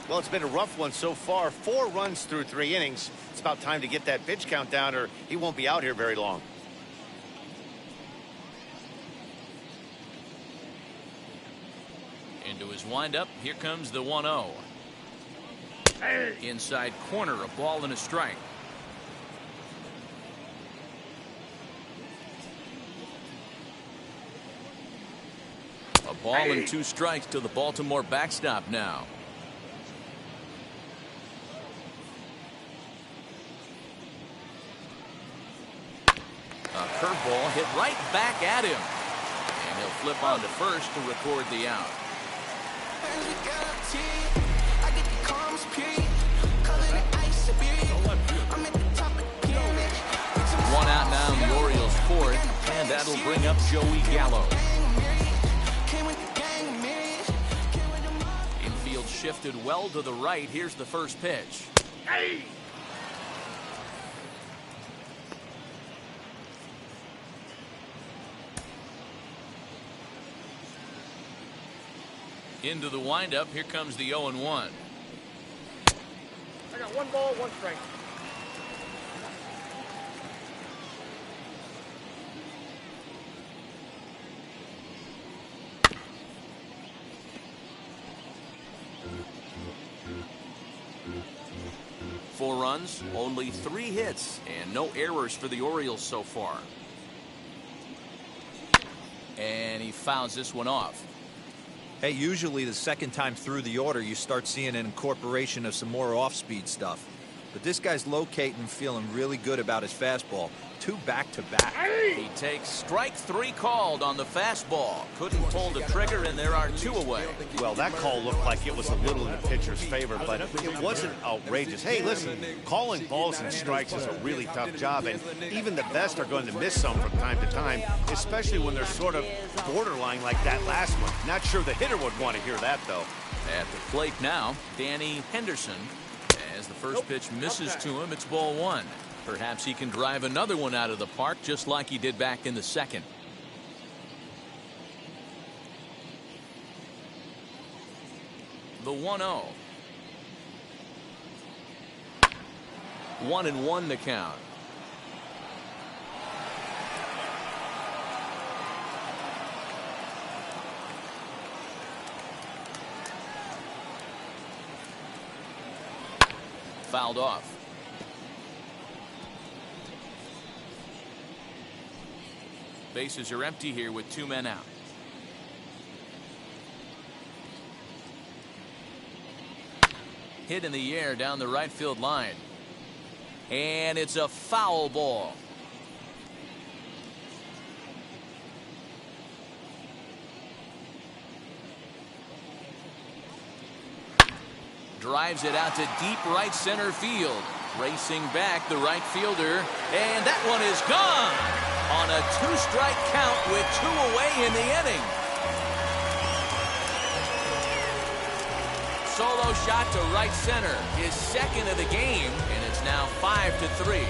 Well, it's been a rough one so far. 4 runs through 3 innings. It's about time to get that pitch count down, or he won't be out here very long. Into his windup. Here comes the 1-0. Hey. Inside corner, a ball and a strike. A ball and 2 strikes to the Baltimore backstop now. A curveball hit right back at him. And he'll flip on to first to record the out. One out now in the Orioles' fourth, and that'll bring up Joey Gallo. Infield shifted well to the right. Here's the first pitch. Hey. Into the windup. Here comes the 0-1. I got 1 ball, 1 strike. Four runs, only 3 hits, and no errors for the Orioles so far. And he fouls this one off. Hey, usually the second time through the order, you start seeing an incorporation of some more off-speed stuff. But this guy's locating, feeling really good about his fastball. 2 back-to-back. He takes strike 3 called on the fastball. Couldn't pull the trigger, and there are 2 away. Well, that call looked like it was a little in the pitcher's favor, but it wasn't outrageous. Hey, listen, calling balls and strikes is a really tough job, and even the best are going to miss some from time to time, especially when they're sort of borderline like that last one. Not sure the hitter would want to hear that, though. At the plate now, Danny Henderson. As the first pitch misses to him, it's ball 1. Perhaps he can drive another one out of the park just like he did back in the second. The 1-0. 1-1 the count. Fouled off. Bases are empty here with 2 men out. Hit in the air down the right field line. And it's a foul ball. Drives it out to deep right center field. Racing back the right fielder. And that one is gone on a 2-strike count with 2 away in the inning. Solo throw shot to right center. His second of the game, and it's now 5-3.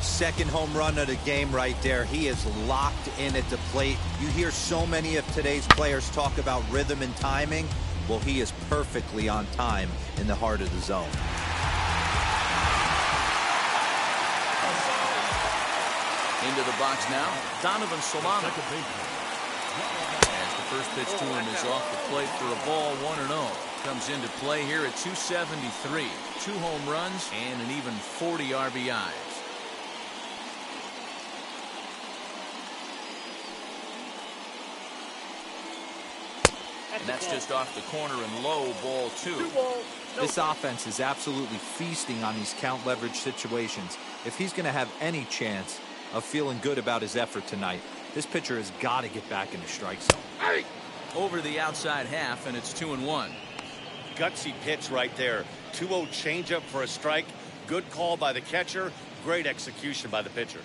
Second home run of the game right there. He is locked in at the plate. You hear so many of today's players talk about rhythm and timing. Well, he is perfectly on time in the heart of the zone. Into the box now, Donovan Solano. As the first pitch to him is off the plate for a ball, 1-0. Comes into play here at 273. 2 home runs and an even 40 RBIs. And that's just off the corner and low, ball 2. This offense is absolutely feasting on these count leverage situations. If he's going to have any chance of feeling good about his effort tonight, this pitcher has got to get back in the strike zone. Over the outside half, and it's 2-1. Gutsy pitch right there. 2-0 changeup for a strike. Good call by the catcher. Great execution by the pitcher.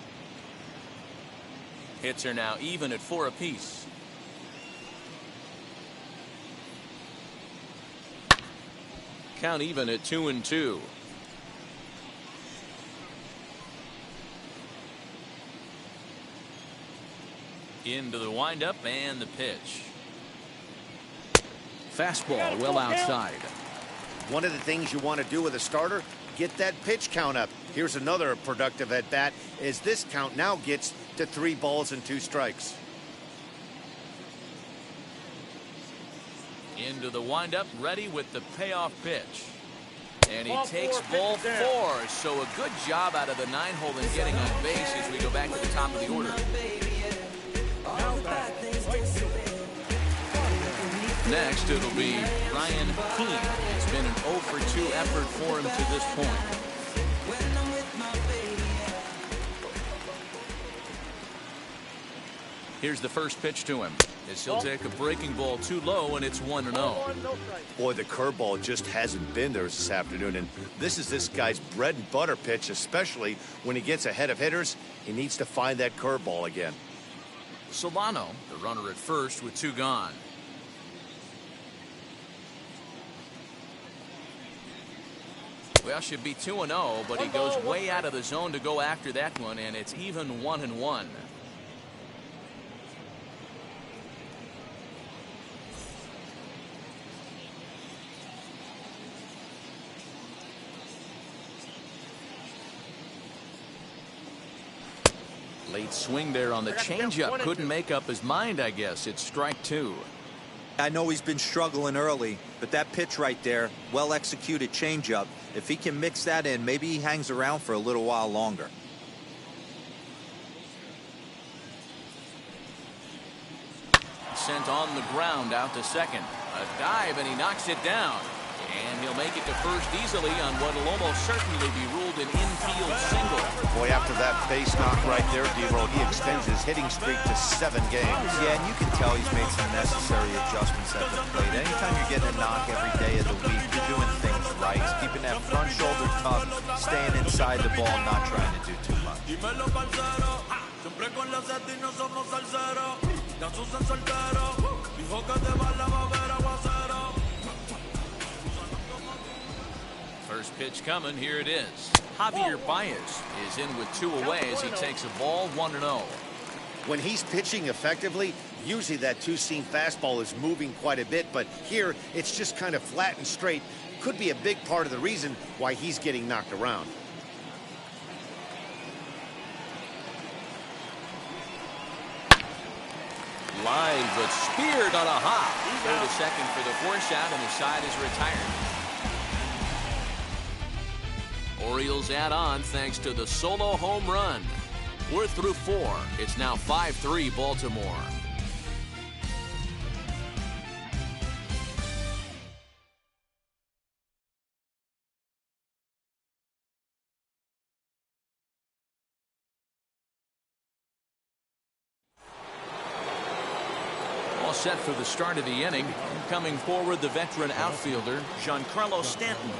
Hits are now even at 4 apiece. Count even at 2-2. Into the windup and the pitch. Fastball well outside. One of the things you want to do with a starter, get that pitch count up. Here's another productive at bat as this count now gets to 3 balls and 2 strikes. Into the windup, ready with the payoff pitch. And he takes ball 4. So a good job out of the 9-hole in getting on base as we go back to the top of the order. Next, it'll be Ryan Keane. It's been an 0 for 2 effort for him to this point. Here's the first pitch to him. As he'll take a breaking ball too low, and it's 1-0. Boy, the curveball just hasn't been there this afternoon, and this is this guy's bread and butter pitch, especially when he gets ahead of hitters. He needs to find that curveball again. Solano, the runner at first with 2 gone. Well, should be 2-0, but he goes way out of the zone to go after that one, and it's even 1-1. Late swing there on the changeup. Couldn't make up his mind, I guess. It's strike 2. I know he's been struggling early, but that pitch right there, well executed changeup. If he can mix that in, maybe he hangs around for a little while longer. Sent on the ground out to second. A dive, and he knocks it down. And he'll make it to first easily on what will almost certainly be ruled an infield single. Boy, after that base knock right there, D-Roll, he extends his hitting streak to 7 games. Yeah, and you can tell he's made some necessary adjustments at the plate. Anytime you're getting a knock every day of the week, you're doing things right. Keeping that front shoulder tucked, staying inside the ball, not trying to do too much. First pitch coming. Here it is. Javier Baez is in with 2 away as he takes a ball, 1-0. When he's pitching effectively, usually that 2-seam fastball is moving quite a bit, but here it's just kind of flat and straight. Could be a big part of the reason why he's getting knocked around. Line, but speared on a hop. Throw to second for the force out, and the side is retired. Orioles add on thanks to the solo home run. We're through 4. It's now 5-3 Baltimore. All set for the start of the inning. Coming forward, the veteran outfielder, Giancarlo Stanton.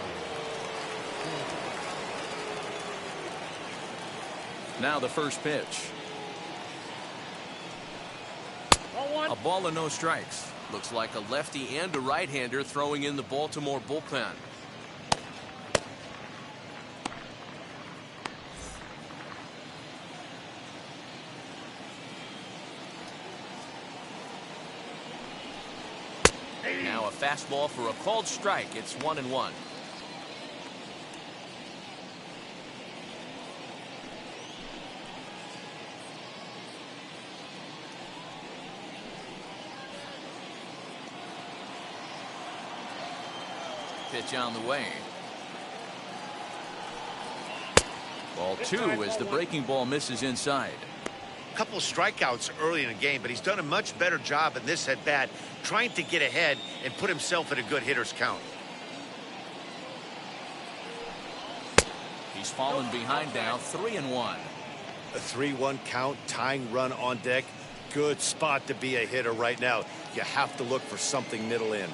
Now the first pitch. A ball and no strikes. Looks like a lefty and a right-hander throwing in the Baltimore bullpen. Now a fastball for a called strike. It's 1-1. Pitch on the way. Ball 2 as the breaking ball misses inside. Couple strikeouts early in the game, but he's done a much better job in this at bat, trying to get ahead and put himself in a good hitter's count. He's fallen behind now, 3-1. A 3-1 count, tying run on deck. Good spot to be a hitter right now. You have to look for something middle in.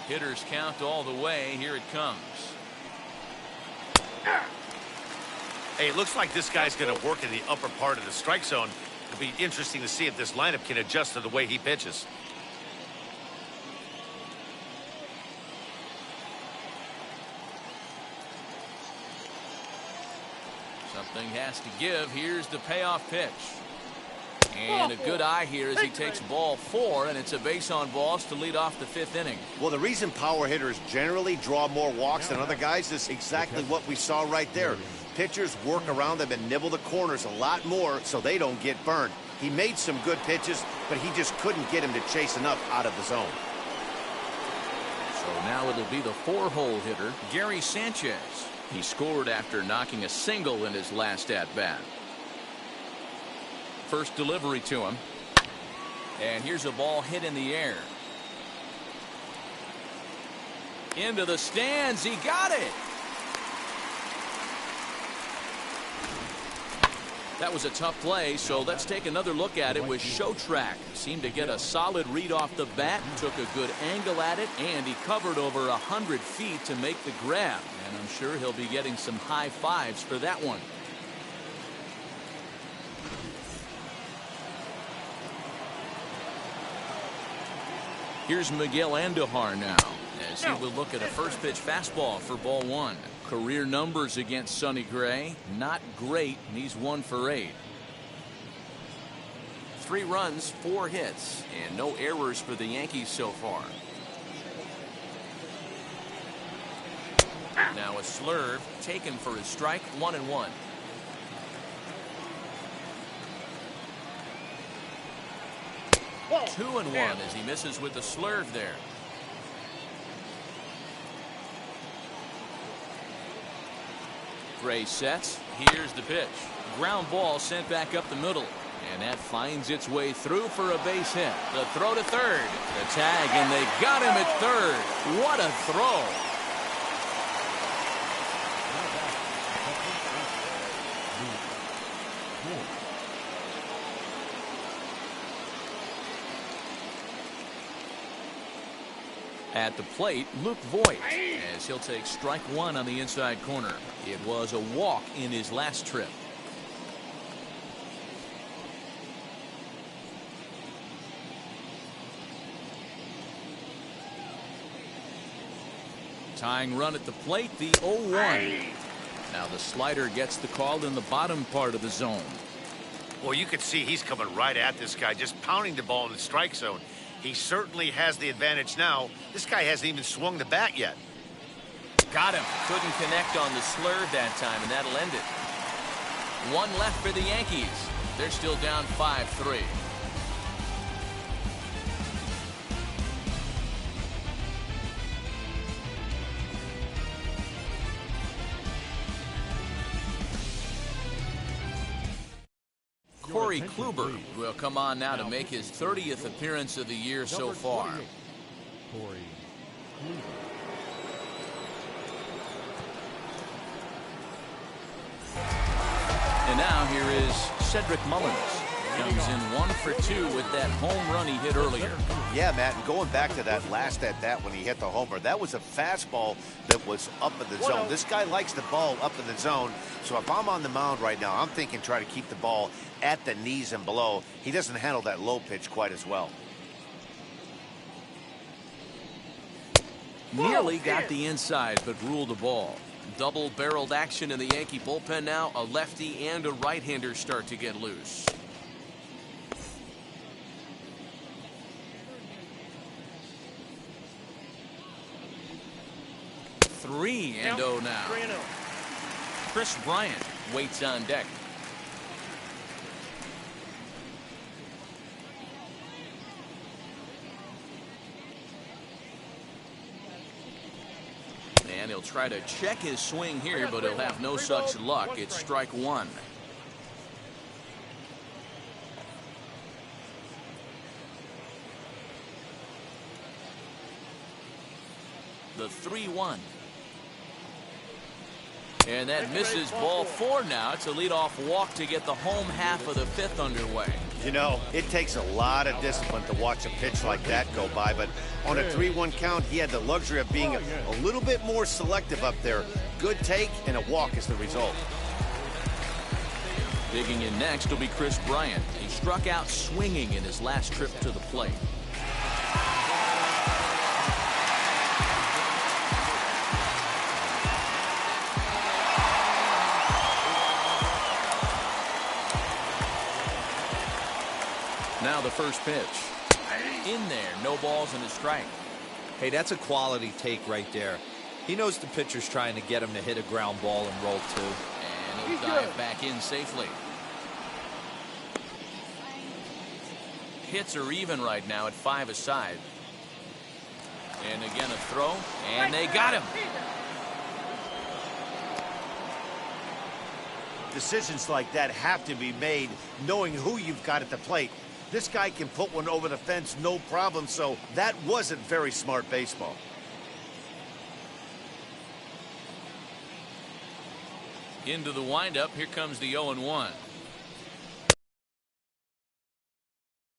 Hitters count all the way. Here it comes. Hey, it looks like this guy's going to work in the upper part of the strike zone. It'll be interesting to see if this lineup can adjust to the way he pitches. Something has to give. Here's the payoff pitch. And a good eye here as he takes ball 4, and it's a base on balls to lead off the 5th inning. Well, the reason power hitters generally draw more walks than other guys is exactly what we saw right there. Pitchers work around them and nibble the corners a lot more so they don't get burned. He made some good pitches, but he just couldn't get him to chase enough out of the zone. So now it'll be the 4-hole hitter, Gary Sanchez. He scored after knocking a single in his last at-bat. First delivery to him. And here's a ball hit in the air. Into the stands. He got it. That was a tough play, so let's take another look at it with Show Track. Seemed to get a solid read off the bat, took a good angle at it, and he covered over 100 feet to make the grab. And I'm sure he'll be getting some high fives for that one. Here's Miguel Andujar now, as he will look at a first pitch fastball for ball 1. Career numbers against Sonny Gray, not great, and he's 1 for 8. 3 runs, 4 hits, and no errors for the Yankees so far. Now a slurve taken for his strike, 1-1. Whoa. 2-1 as he misses with the slurve there. Gray sets. Here's the pitch. Ground ball sent back up the middle. And that finds its way through for a base hit. The throw to third. The tag, and they got him at third. What a throw. At the plate, Luke Voigt, as he'll take strike 1 on the inside corner. It was a walk in his last trip. Tying run at the plate, the 0-1. Now the slider gets the call in the bottom part of the zone. Well, you can see he's coming right at this guy, just pounding the ball in the strike zone. He certainly has the advantage now. This guy hasn't even swung the bat yet. Got him. Couldn't connect on the slurve that time, and that'll end it. 1 left for the Yankees. They're still down 5-3. Corey Kluber will come on now to make his 30th appearance of the year so far. Corey Kluber. And now here is Cedric Mullins. Comes in 1 for 2 with that home run he hit earlier. Yeah, Matt, and going back to that last at-bat when he hit the homer, that was a fastball that was up in the zone. This guy likes the ball up in the zone, so if I'm on the mound right now, I'm thinking try to keep the ball at the knees and below. He doesn't handle that low pitch quite as well. Nearly got the inside, but ruled the ball. Double-barreled action in the Yankee bullpen now. A lefty and a right-hander start to get loose. Three and 0 now. 3-0. Chris Bryant waits on deck. And he'll try to check his swing here, but he'll have no such luck. It's strike one. The 3-1. And that misses ball 4 now. It's a leadoff walk to get the home half of the 5th underway. You know, it takes a lot of discipline to watch a pitch like that go by, but on a 3-1 count, he had the luxury of being a little bit more selective up there. Good take and a walk is the result. Digging in next will be Chris Bryant. He struck out swinging in his last trip to the plate. Now the first pitch. In there, no balls and a strike. Hey, that's a quality take right there. He knows the pitcher's trying to get him to hit a ground ball and roll two. And he'll dive back in safely. Hits are even right now at 5 aside. And again a throw, and they got him. Decisions like that have to be made knowing who you've got at the plate. This guy can put one over the fence, no problem, so that wasn't very smart baseball. Into the windup, here comes the 0-1.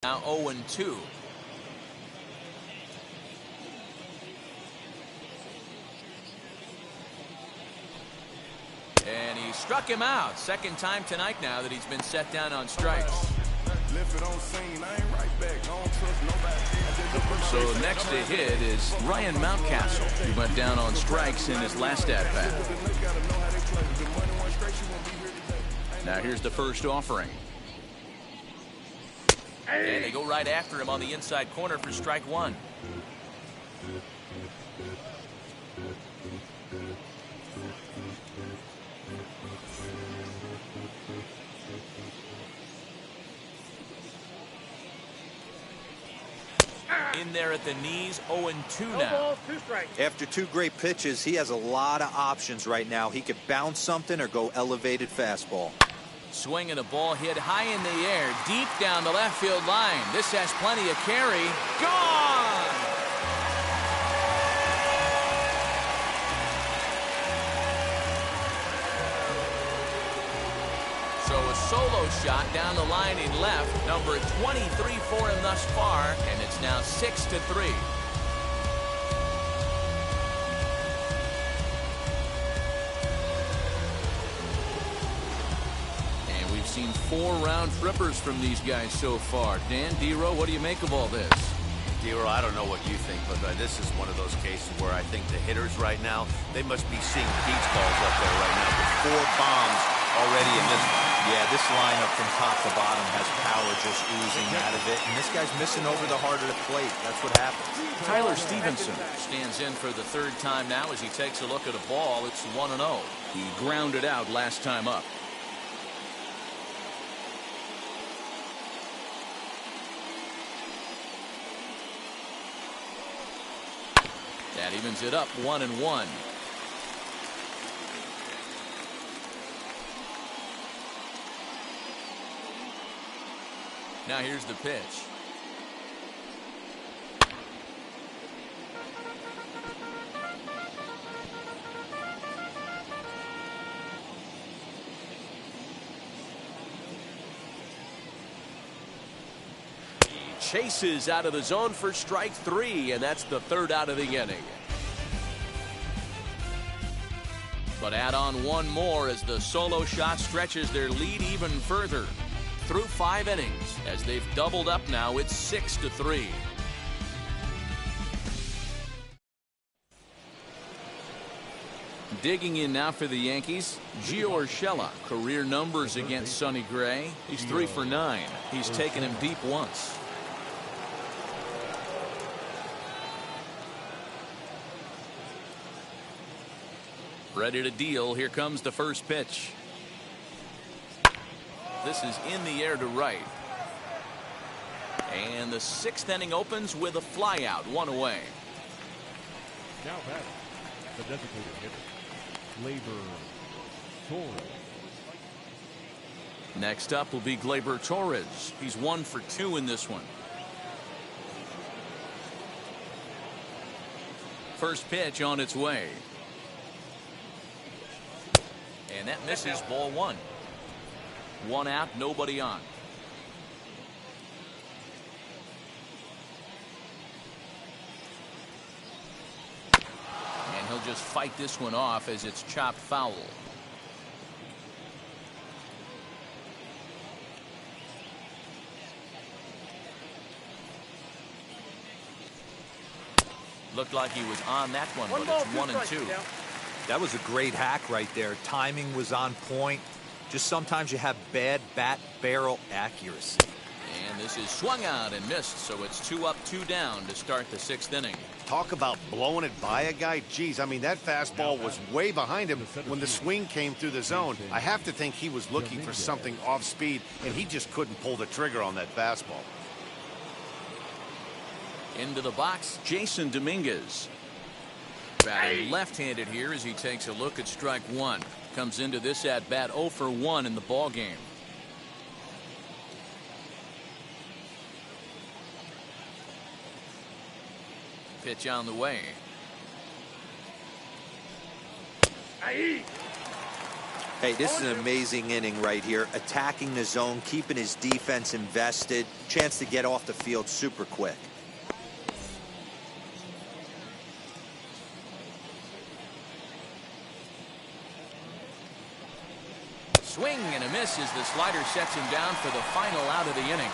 Now 0-2. And he struck him out. Second time tonight now that he's been set down on strikes. So next to hit is Ryan Mountcastle, who went down on strikes in his last at-bat. Now here's the first offering. And they go right after him on the inside corner for strike one. In there at the knees, 0-2 now. No balls, 2 strikes. After 2 great pitches, he has a lot of options right now. He could bounce something or go elevated fastball. Swinging a ball hit high in the air, deep down the left field line. This has plenty of carry. Gone! So a solo shot down the line in left, number 23 for him thus far, and it's now 6-3. And we've seen 4 round trippers from these guys so far. Dan, D-Row, what do you make of all this? D-Row, I don't know what you think, but this is one of those cases where I think the hitters right now, they must be seeing beach balls up there right now with 4 bombs already in this. Yeah, this lineup from top to bottom has power just oozing out of it, and this guy's missing over the heart of the plate. That's what happens. Tyler Stevenson stands in for the 3rd time now as he takes a look at a ball. It's 1-0. He grounded out last time up. That evens it up 1-1. Now here's the pitch. chases out of the zone for strike 3, and that's the 3rd out of the inning. But add on one more as the solo shot stretches their lead even further. Through 5 innings, as they've doubled up now, it's 6-3. Digging in now for the Yankees, Gio Urshela. Career numbers against Sonny Gray. He's 3 for 9. He's taken him deep once. Ready to deal. Here comes the first pitch. This is in the air to right. And the 6th inning opens with a flyout, 1 away. Now batting, the designated hitter, Gleyber Torres. Next up will be Gleyber Torres. He's 1 for 2 in this one. First pitch on its way. And that misses, ball 1. 1 out, nobody on. And he'll just fight this one off as it's chopped foul. Looked like he was on that one, but it's 1-2. That was a great hack right there. Timing was on point. Just sometimes you have bad bat barrel accuracy. And this is swung out and missed, so it's 2 up, 2 down to start the 6th inning. Talk about blowing it by a guy. Geez, I mean, that fastball was way behind him when the swing came through the zone. I have to think he was looking for something off speed, and he just couldn't pull the trigger on that fastball. Into the box, Jason Dominguez. Batting left-handed here as he takes a look at strike 1. Comes into this at bat 0 for 1 in the ball game. Pitch on the way. Hey, this is an amazing inning right here. Attacking the zone, keeping his defense invested. Chance to get off the field super quick. Swing and a miss as the slider sets him down for the final out of the inning.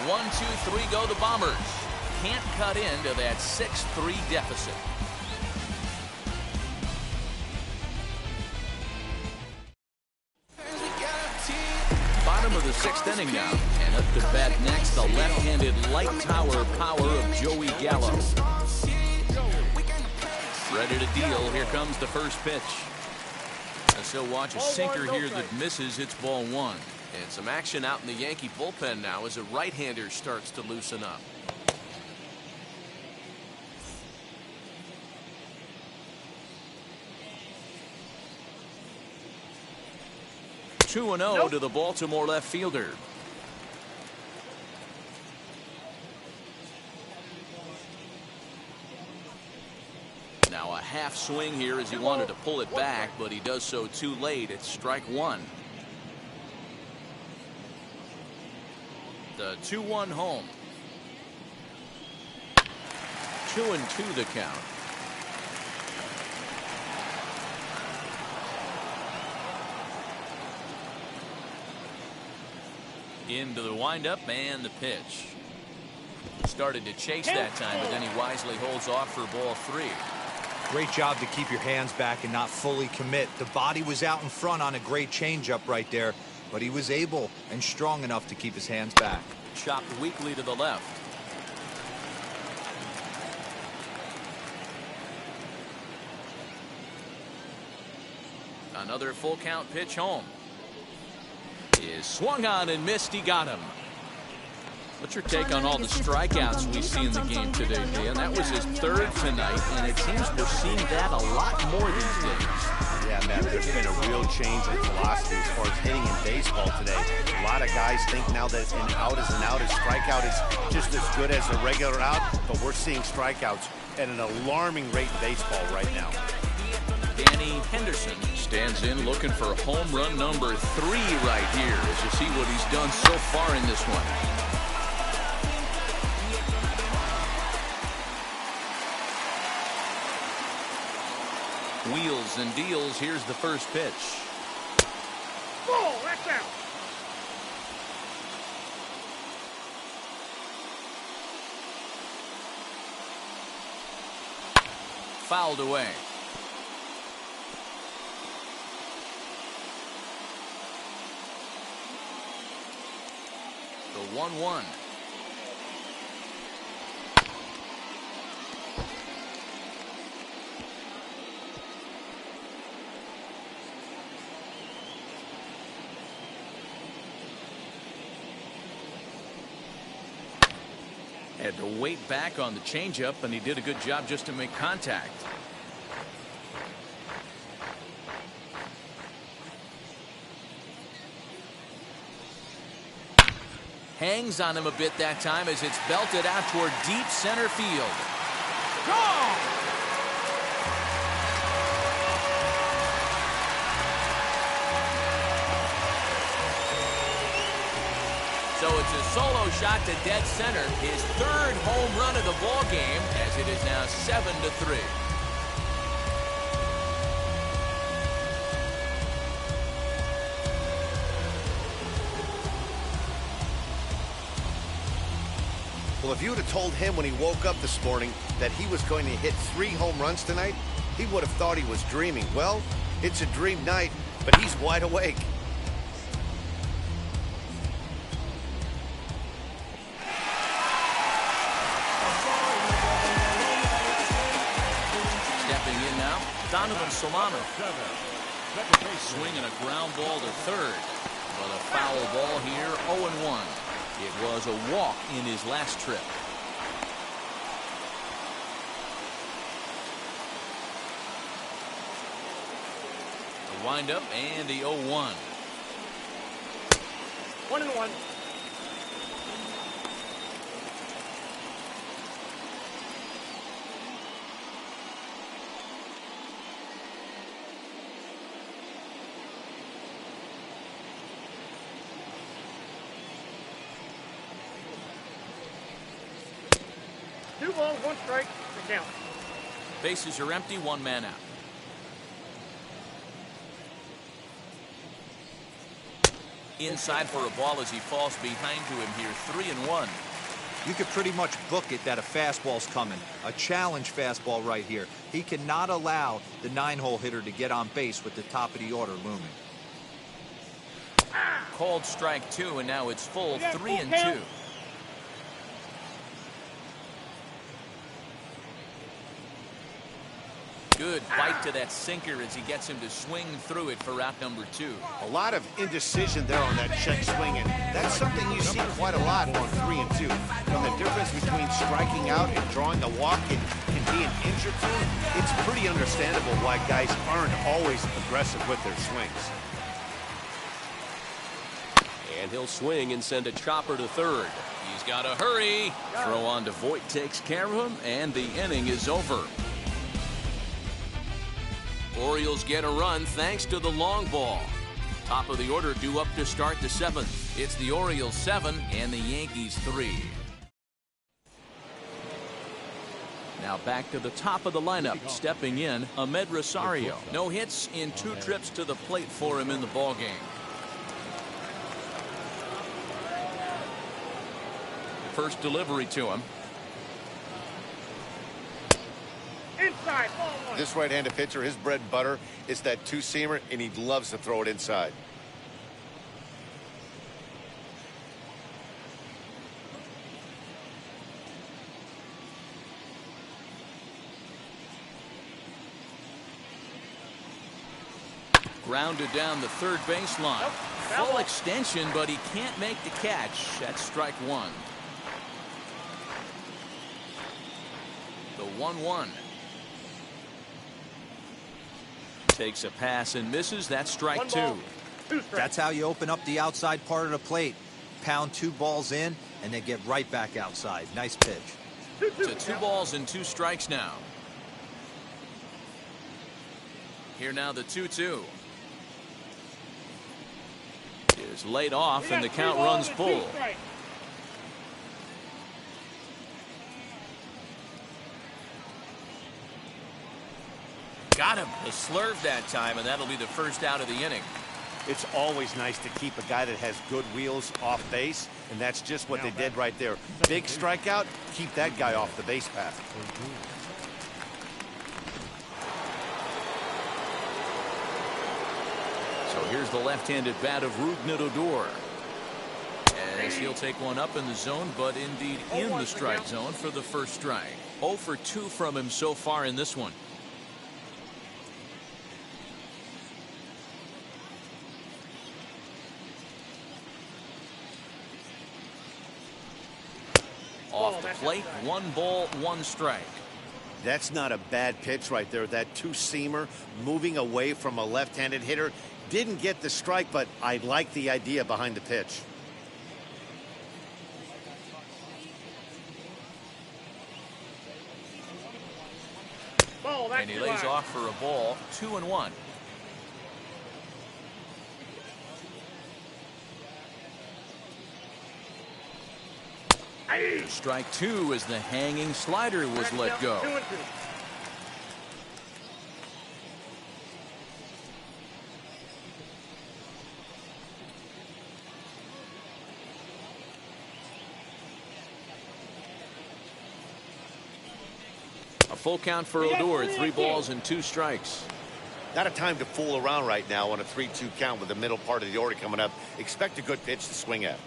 1, 2, 3 go the Bombers. Can't cut into that 6-3 deficit. Bottom of the 6th inning now, and up to bat next, the left-handed light tower power of Joey Gallo. Ready to deal. Here comes the first pitch. As he'll watch a sinker here that misses. It's ball 1. And some action out in the Yankee bullpen now as a right-hander starts to loosen up. Two 2-0 to the Baltimore left fielder. Now a half swing here as he wanted to pull it back, but he does so too late. It's strike 1. The 2-1 home. 2-2 the count. Into the windup and the pitch. Started to chase that time, but then he wisely holds off for ball 3. Great job to keep your hands back and not fully commit. The body was out in front on a great changeup right there, but he was able and strong enough to keep his hands back. Chopped weakly to the left. Another full count pitch home. Is swung on and missed. He got him. What's your take on all the strikeouts we see in the game today, Dan? That was his 3rd tonight, and it seems we're seeing that a lot more these days. Yeah, Matt, there's been a real change in philosophy as far as hitting in baseball today. A lot of guys think now that an out is an out, a strikeout is just as good as a regular out, but we're seeing strikeouts at an alarming rate in baseball right now. Danny Henderson stands in looking for home run number 3 right here as you see what he's done so far in this one. Wheels and deals. Here's the first pitch. Ball, that's out. Fouled away. The 1-1. Had to wait back on the changeup, and he did a good job just to make contact. Hangs on him a bit that time as it's belted out toward deep center field. Gone! So it's a solo shot to dead center, his third home run of the ball game, as it is now 7-3. Well, if you would have told him when he woke up this morning that he was going to hit 3 home runs tonight, he would have thought he was dreaming. Well, it's a dream night, but he's wide awake. Stepping in now, Donovan Solano. Swinging a ground ball to third, but a foul ball here, 0-1. It was a walk in his last trip. The windup and the 0-1. 1-1. Two balls, one strike, the count. Bases are empty, one man out. Inside for a ball as he falls behind to him here, 3-1. You could pretty much book it that a fastball's coming. A challenge fastball right here. He cannot allow the 9-hole hitter to get on base with the top of the order looming. Called strike 2, and now it's full, 3-2. Good bite to that sinker as he gets him to swing through it for out number 2. A lot of indecision there on that check swing, and that's something you see quite a lot on 3 and 2. When the difference between striking out and drawing a walk can be an inch or two, it's pretty understandable why guys aren't always aggressive with their swings. And he'll swing and send a chopper to third. He's got to hurry. Throw on to Voit takes care of him, and the inning is over. Orioles get a run thanks to the long ball. Top of the order due up to start the 7th. It's the Orioles 7 and the Yankees 3. Now back to the top of the lineup. Stepping in, Ahmed Rosario. No hits in 2 trips to the plate for him in the ballgame. First delivery to him. Inside, ball 1. This right-handed pitcher, his bread and butter is that 2-seamer, and he loves to throw it inside. Grounded down the third baseline. Full extension, but he can't make the catch. That's strike 1. The 1-1. Takes a pass and misses. That's strike 2. That's how you open up the outside part of the plate. Pound 2 balls in and then get right back outside. Nice pitch. To 2 balls and 2 strikes now. Here now the 2-2. Is laid off and the count runs full. Got him. A slurve that time, and that'll be the first out of the inning. It's always nice to keep a guy that has good wheels off base, and that's just what they did right there. Big strikeout, keep that guy off the base path. So here's the left-handed bat of Rougned Odor. As he'll take one up in the zone, but indeed in the strike zone for the first strike. 0 for 2 from him so far in this one. Off the plate, 1 ball, 1 strike. That's not a bad pitch right there. That two-seamer moving away from a left-handed hitter. Didn't get the strike, but I like the idea behind the pitch. And he lays off for a ball, 2-1. Strike 2 as the hanging slider was let go. 2-2. A full count for Odor, 3 balls and 2 strikes. Not a time to fool around right now on a 3-2 count with the middle part of the order coming up. Expect a good pitch to swing at.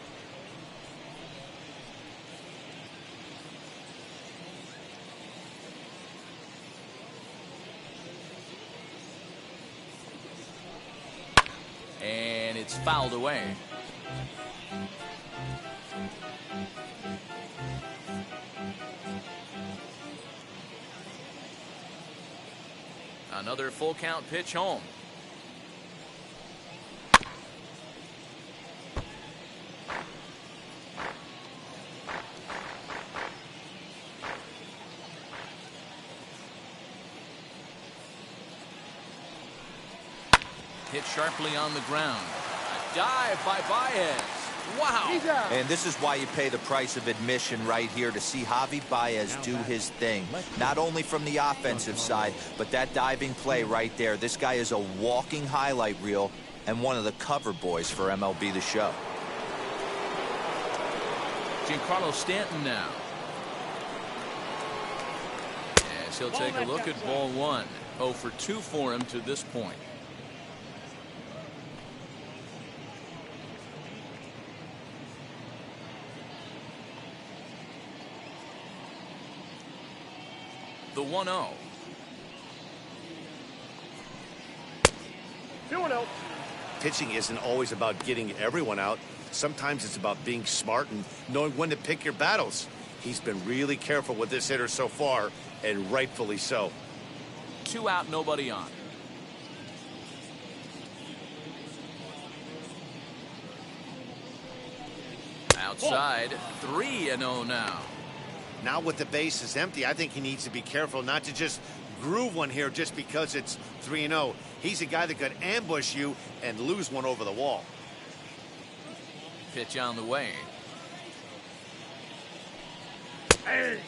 And it's fouled away. Another full count pitch home. Hit sharply on the ground. A dive by Baez. Wow. And this is why you pay the price of admission right here, to see Javi Baez do his thing. Not only from the offensive side, but that diving play right there. This guy is a walking highlight reel and one of the cover boys for MLB The Show. Giancarlo Stanton now. As he'll take a look at ball 1. 0 for 2 for him to this point. The 1-0. 2-0. Pitching isn't always about getting everyone out. Sometimes it's about being smart and knowing when to pick your battles. He's been really careful with this hitter so far, and rightfully so. 2 out, nobody on. Outside, 3-0 now. Now with the bases empty, I think he needs to be careful not to just groove one here just because it's 3-0. He's a guy that could ambush you and lose one over the wall. Pitch on the way. Hey.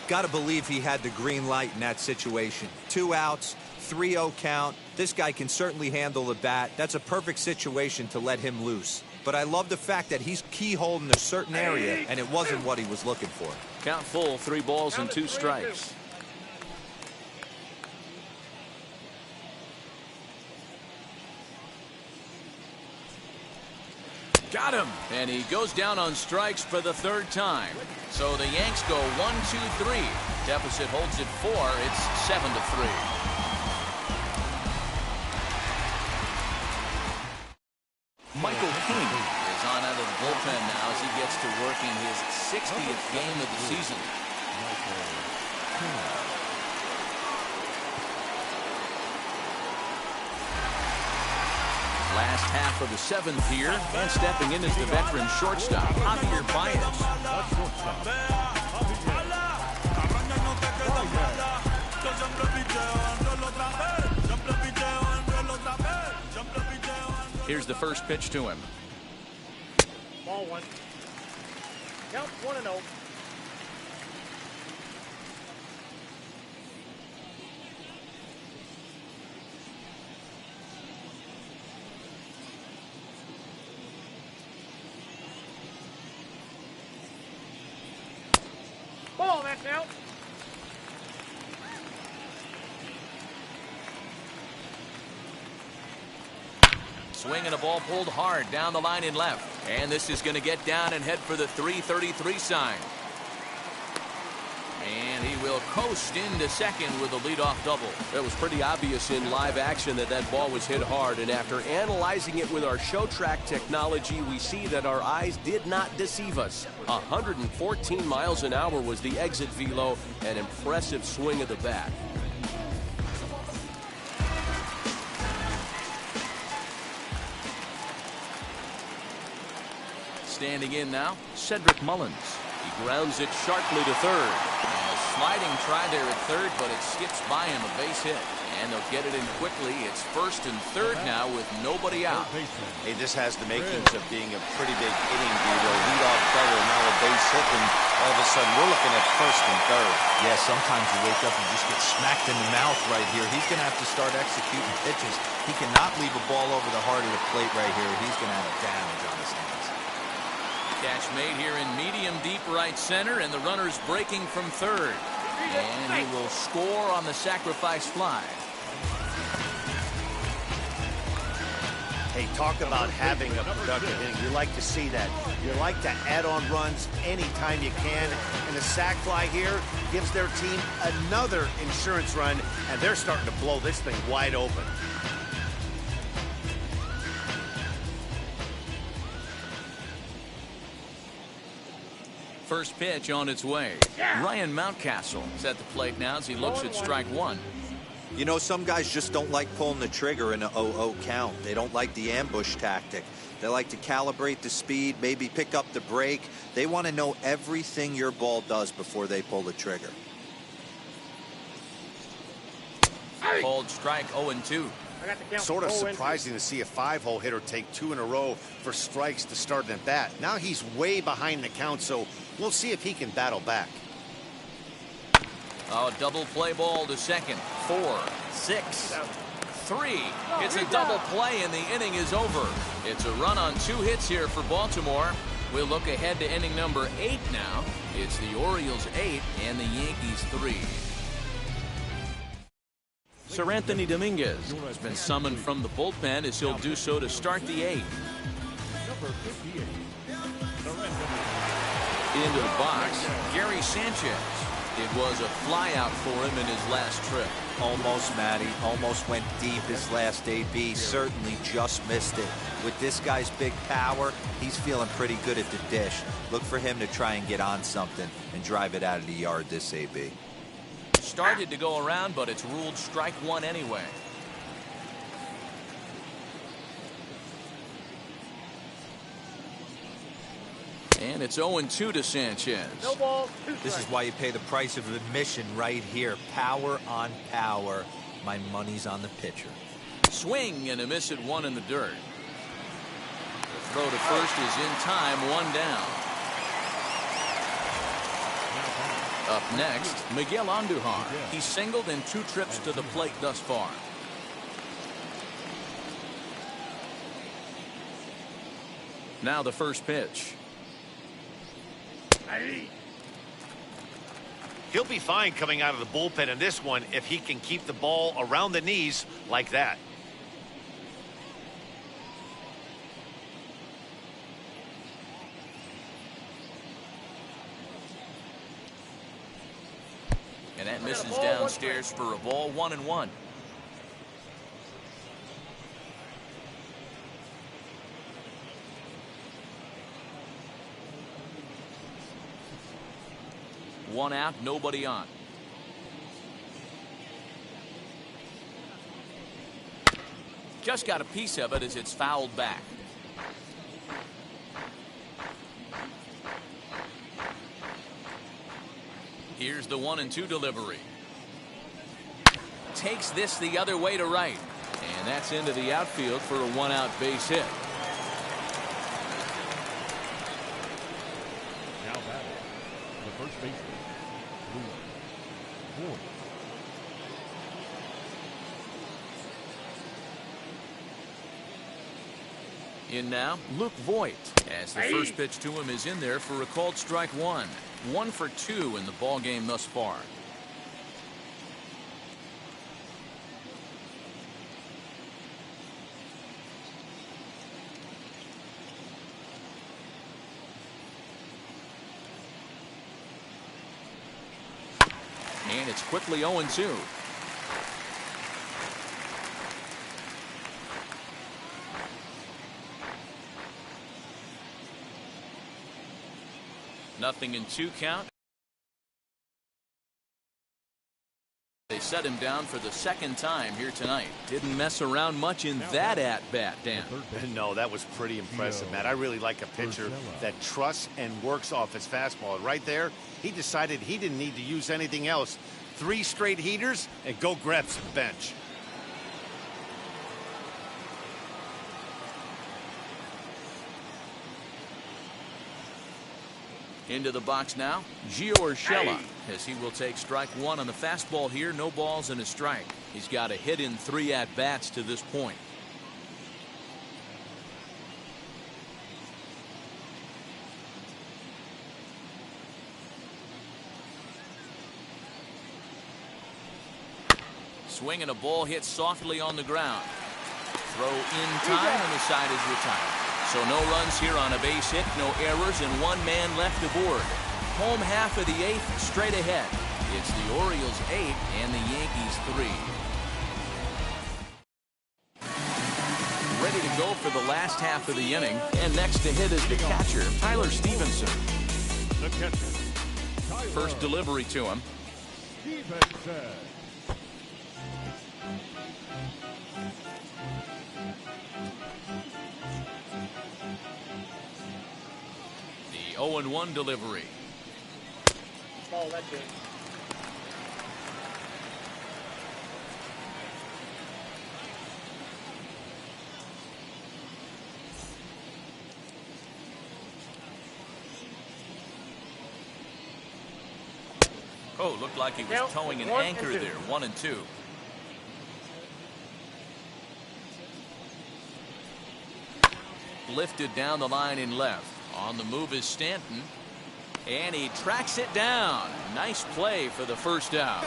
Got to believe he had the green light in that situation. 2 outs, 3-0 count. This guy can certainly handle the bat. That's a perfect situation to let him loose. But I love the fact that he's keyholed in a certain area, and it wasn't what he was looking for. Count full, 3 balls and 2 strikes. Got him. And he goes down on strikes for the 3rd time. So the Yanks go 1-2-3. Deficit holds at 4. It's 7-3. Michael King is on out of the bullpen now as he gets to work in his 60th game of the season. Last half of the 7th here, and stepping in is the veteran shortstop, Javier Baez. Here's the first pitch to him. Ball 1. Count 1-0. That's out. Swinging a ball pulled hard down the line and left. And this is going to get down and head for the 333 sign. And he will coast into second with a leadoff double. It was pretty obvious in live action that that ball was hit hard, and after analyzing it with our show track technology, we see that our eyes did not deceive us. 114 miles an hour was the exit velo, an impressive swing of the bat. Standing in now, Cedric Mullins. He grounds it sharply to third. And a sliding try there at third, but it skips by him, a base hit. And they'll get it in quickly. It's first and third now with nobody out. Hey, this has the makings of being a pretty big inning, Guido. Leadoff double, now a base hit, and all of a sudden we're looking at first and third. Yeah, sometimes you wake up and just get smacked in the mouth right here. He's going to have to start executing pitches. He cannot leave a ball over the heart of the plate right here. He's going to have damage on his hands. Catch made here in medium deep right center, and the runner's breaking from third. And he will score on the sacrifice fly. Hey, talk about having a productive inning. You like to see that. You like to add on runs anytime you can. And the sac fly here gives their team another insurance run, and they're starting to blow this thing wide open. First pitch on its way. Ryan Mountcastle is at the plate now as he looks at strike one. You know, some guys just don't like pulling the trigger in an 0-0 count. They don't like the ambush tactic. They like to calibrate the speed, maybe pick up the brake. They want to know everything your ball does before they pull the trigger. Called strike 0-2. Sort of surprising to see a 5-hole hitter take 2 in a row for strikes to start an at bat. Now he's way behind the count, so we'll see if he can battle back. Oh, double play ball to second. 4, 6, 3. It's a double play, and the inning is over. It's a run on 2 hits here for Baltimore. We'll look ahead to inning number 8 now. It's the Orioles 8 and the Yankees 3. Sir Anthony Dominguez has been summoned from the bullpen as he'll do so to start the 8th. Number 58. Into the box, Gary Sanchez. It was a flyout for him in his last trip. Almost, Matty. Almost went deep his last AB. Certainly just missed it. With this guy's big power, he's feeling pretty good at the dish. Look for him to try and get on something and drive it out of the yard this AB. Started to go around, but it's ruled strike one anyway. And it's 0-2 to Sanchez. No ball, 2 This is strikes. why you pay the price of admission right here. Power on power. My money's on the pitcher. Swing and a miss at 1 in the dirt. The throw to first is in time, 1 down. Up next, Miguel Andujar. He's singled in 2 trips to the plate thus far. Now the first pitch. He'll be fine coming out of the bullpen in this one if he can keep the ball around the knees like that. And that misses downstairs for a ball, 1-1. One out, nobody on. Just got a piece of it as it's fouled back. Here's the 1-2 delivery. Takes this the other way to right. And that's into the outfield for a 1-out base hit. Now batting, the first baseman, Luke Voigt. In now, Luke Voigt, as the first pitch to him is in there for a called strike 1. 1 for 2 in the ball game thus far. And it's quickly 0-2. Nothing in 2 count. They set him down for the second time here tonight. Didn't mess around much in that at-bat, Dan. No, that was pretty impressive, Matt. I really like a pitcher that trusts and works off his fastball. And right there, he decided he didn't need to use anything else. 3 straight heaters and go grab some bench. Into the box now, Gio Urshela, as he will take strike 1 on the fastball here. No balls and a strike. He's got a hit in 3 at-bats to this point. Swing and a ball hit softly on the ground. Throw in time and the side is retired. So no runs here on a base hit, no errors, and 1 man left aboard. Home half of the 8th, straight ahead. It's the Orioles 8 and the Yankees 3. Ready to go for the last half of the inning. And next to hit is the catcher, Tyler Stevenson. The catcher, First delivery to him. Stevenson. The 0-1 delivery. Ball, that's it. Oh, looked like he was towing an anchor there. 1-2. Lifted down the line in left. On the move is Stanton. And he tracks it down. Nice play for the first out.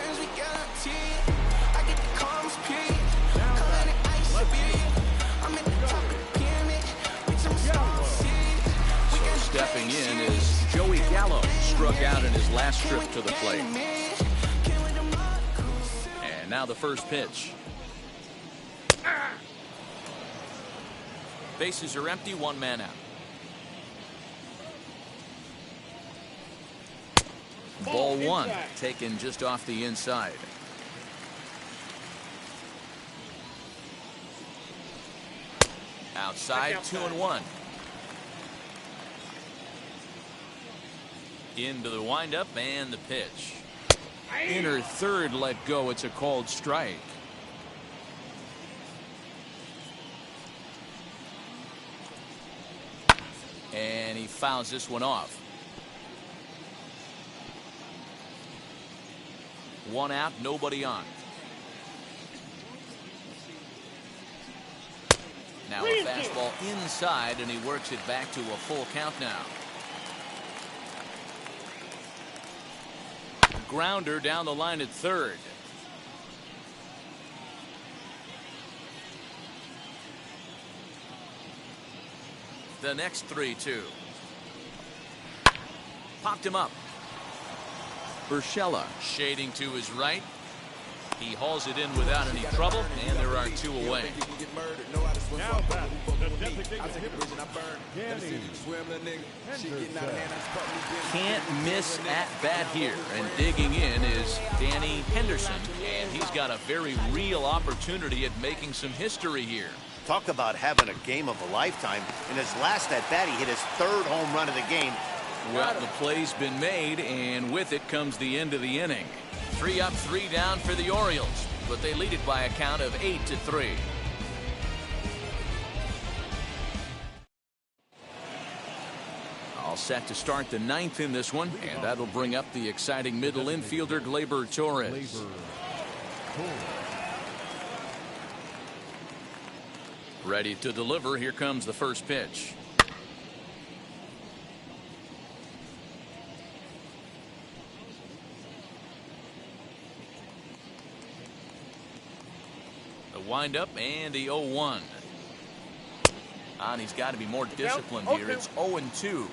So stepping in is Joey Gallo. Struck out in his last trip to the plate. And now the first pitch. Bases are empty, 1 man out. Ball 1 taken just off the inside. Outside, 2-1. Into the windup and the pitch. Inner third let go. It's a called strike. And he fouls this one off. 1 out, nobody on. Now a fastball inside, and he works it back to a full count now. Grounder down the line at third. The next 3-2. Popped him up. Urshela shading to his right. He hauls it in without any trouble, and there are 2 away. Now back, the designated hitter, Can't miss at bat here, and digging in is Danny Henderson, and he's got a very real opportunity at making some history here. Talk about having a game of a lifetime. In his last at bat, he hit his 3rd home run of the game. Well, the play's been made, and with it comes the end of the inning. 3 up, 3 down for the Orioles, but they lead it by a count of 8-3. All set to start the 9th in this one, and that'll bring up the exciting middle infielder Gleyber Torres. Ready to deliver. Here comes the first pitch. windup and the 0-1. And he's got to be more disciplined here. It's 0-2.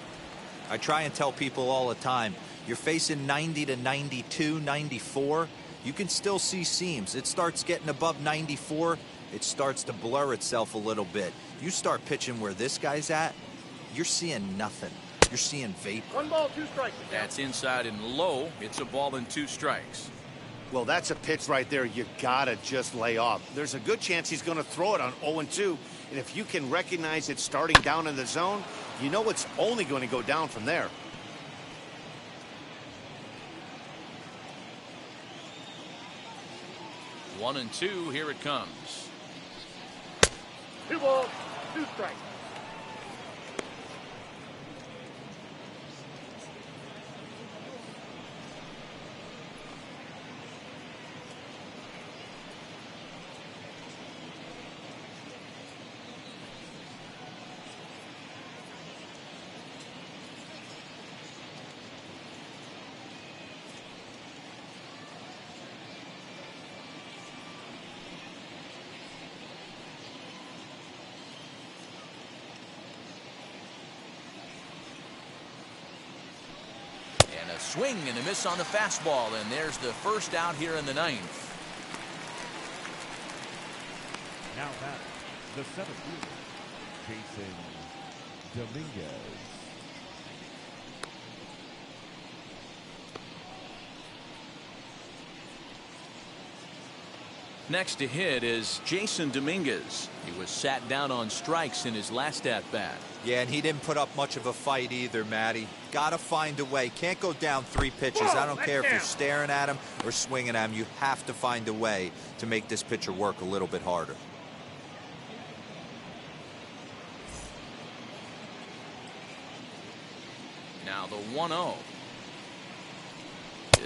I try and tell people all the time, you're facing 90 to 92, 94. You can still see seams. It starts getting above 94. It starts to blur itself a little bit. You start pitching where this guy's at, you're seeing nothing. You're seeing vapor. 1 ball, 2 strikes. That's inside and low. It's a ball and 2 strikes. Well, that's a pitch right there you gotta just lay off. There's a good chance he's going to throw it on 0-2. And if you can recognize it starting down in the zone, you know it's only going to go down from there. One and 2. Here it comes. 2 balls, 2 strikes. Swing and a miss on the fastball, and there's the first out here in the 9th. Now back, the 7th fielder, Jason Dominguez. Next to hit is Jason Dominguez. He was sat down on strikes in his last at-bat. Yeah, and he didn't put up much of a fight either, Matty. Got to find a way. Can't go down 3 pitches. I don't care if you're staring at him or swinging at him. You have to find a way to make this pitcher work a little bit harder. Now the 1-0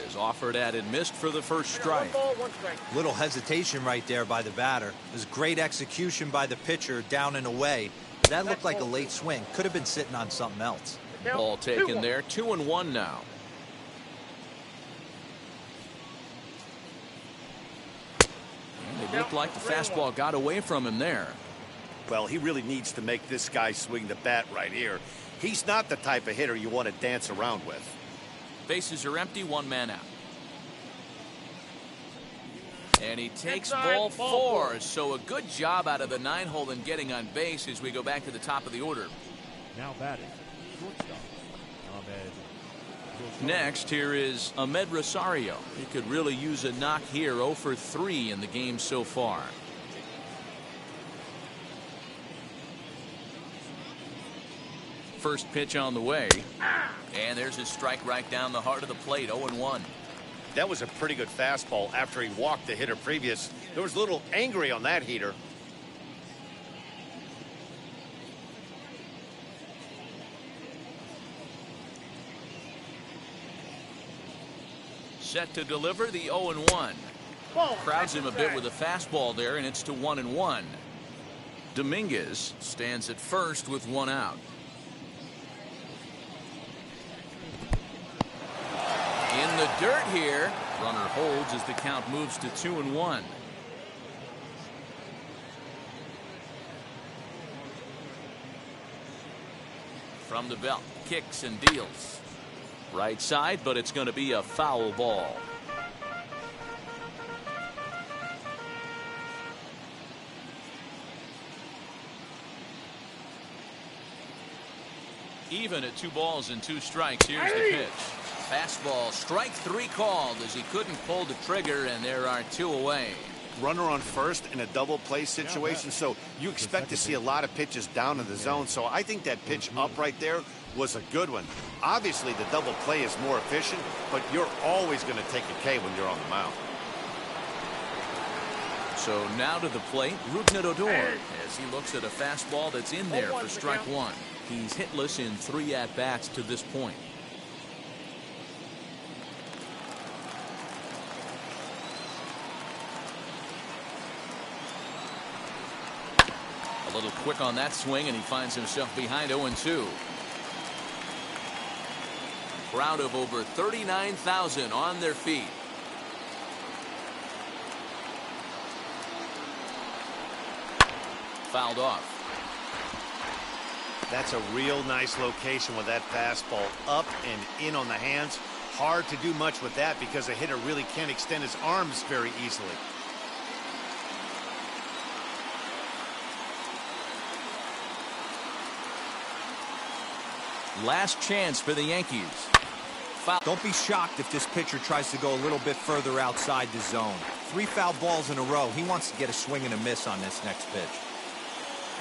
is offered at and missed for the first strike. 1 ball, 1 strike. Little hesitation right there by the batter. It was great execution by the pitcher down and away. That looked like a late swing. Could have been sitting on something else. Ball taken there. 2-1 now. And it looked like the fastball got away from him there. Well, he really needs to make this guy swing the bat right here. He's not the type of hitter you want to dance around with. Bases are empty, 1 man out. And he takes Inside, ball ball 4. So a good job out of the 9-hole in getting on base as we go back to the top of the order. Now batting, shortstop, Ahmed. Next, here is Ahmed Rosario. He could really use a knock here. 0 for 3 in the game so far. First pitch on the way. And there's his strike right down the heart of the plate. 0-1. That was a pretty good fastball after he walked the hitter previous. There was a little angry on that heater. Set to deliver the 0-1. Ball. Crowds him a bit with a fastball there, and it's to 1-1. Dominguez stands at first with 1 out. In the dirt here. Runner holds as the count moves to 2-1. From the belt, kicks and deals. Right side, but it's going to be a foul ball. Even at 2 balls and 2 strikes. Here's the pitch. Fastball, strike 3 called as he couldn't pull the trigger, and there are 2 away. Runner on first in a double play situation, so you expect to see a lot of pitches down in the zone. So I think that pitch up right there was a good one. Obviously, the double play is more efficient, but you're always going to take a K when you're on the mound. So now to the plate, Rougned Odor, as he looks at a fastball that's in there for strike 1. He's hitless in 3 at-bats to this point. A little quick on that swing, and he finds himself behind 0-2. Crowd of over 39,000 on their feet. fouled off. That's a real nice location with that fastball up and in on the hands. Hard to do much with that because a hitter really can't extend his arms very easily. Last chance for the Yankees. Foul. Don't be shocked if this pitcher tries to go a little bit further outside the zone. 3 foul balls in a row. He wants to get a swing and a miss on this next pitch.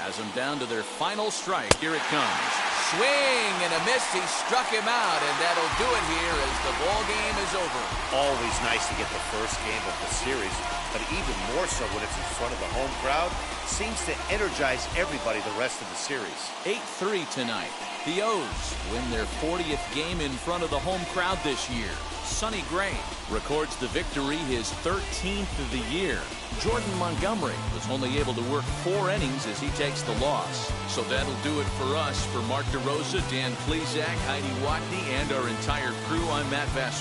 Has them down to their final strike. Here it comes. Swing and a miss. He struck him out, and that'll do it here as the ball game is over. Always nice to get the first game of the series, but even more so when it's in front of the home crowd. Seems to energize everybody the rest of the series. 8-3 tonight. The O's win their 40th game in front of the home crowd this year. Sonny Gray records the victory, his 13th of the year. Jordan Montgomery was only able to work 4 innings as he takes the loss. So that'll do it for us. For Mark DeRosa, Dan Plezak, Heidi Watney, and our entire crew, I'm Matt Vass.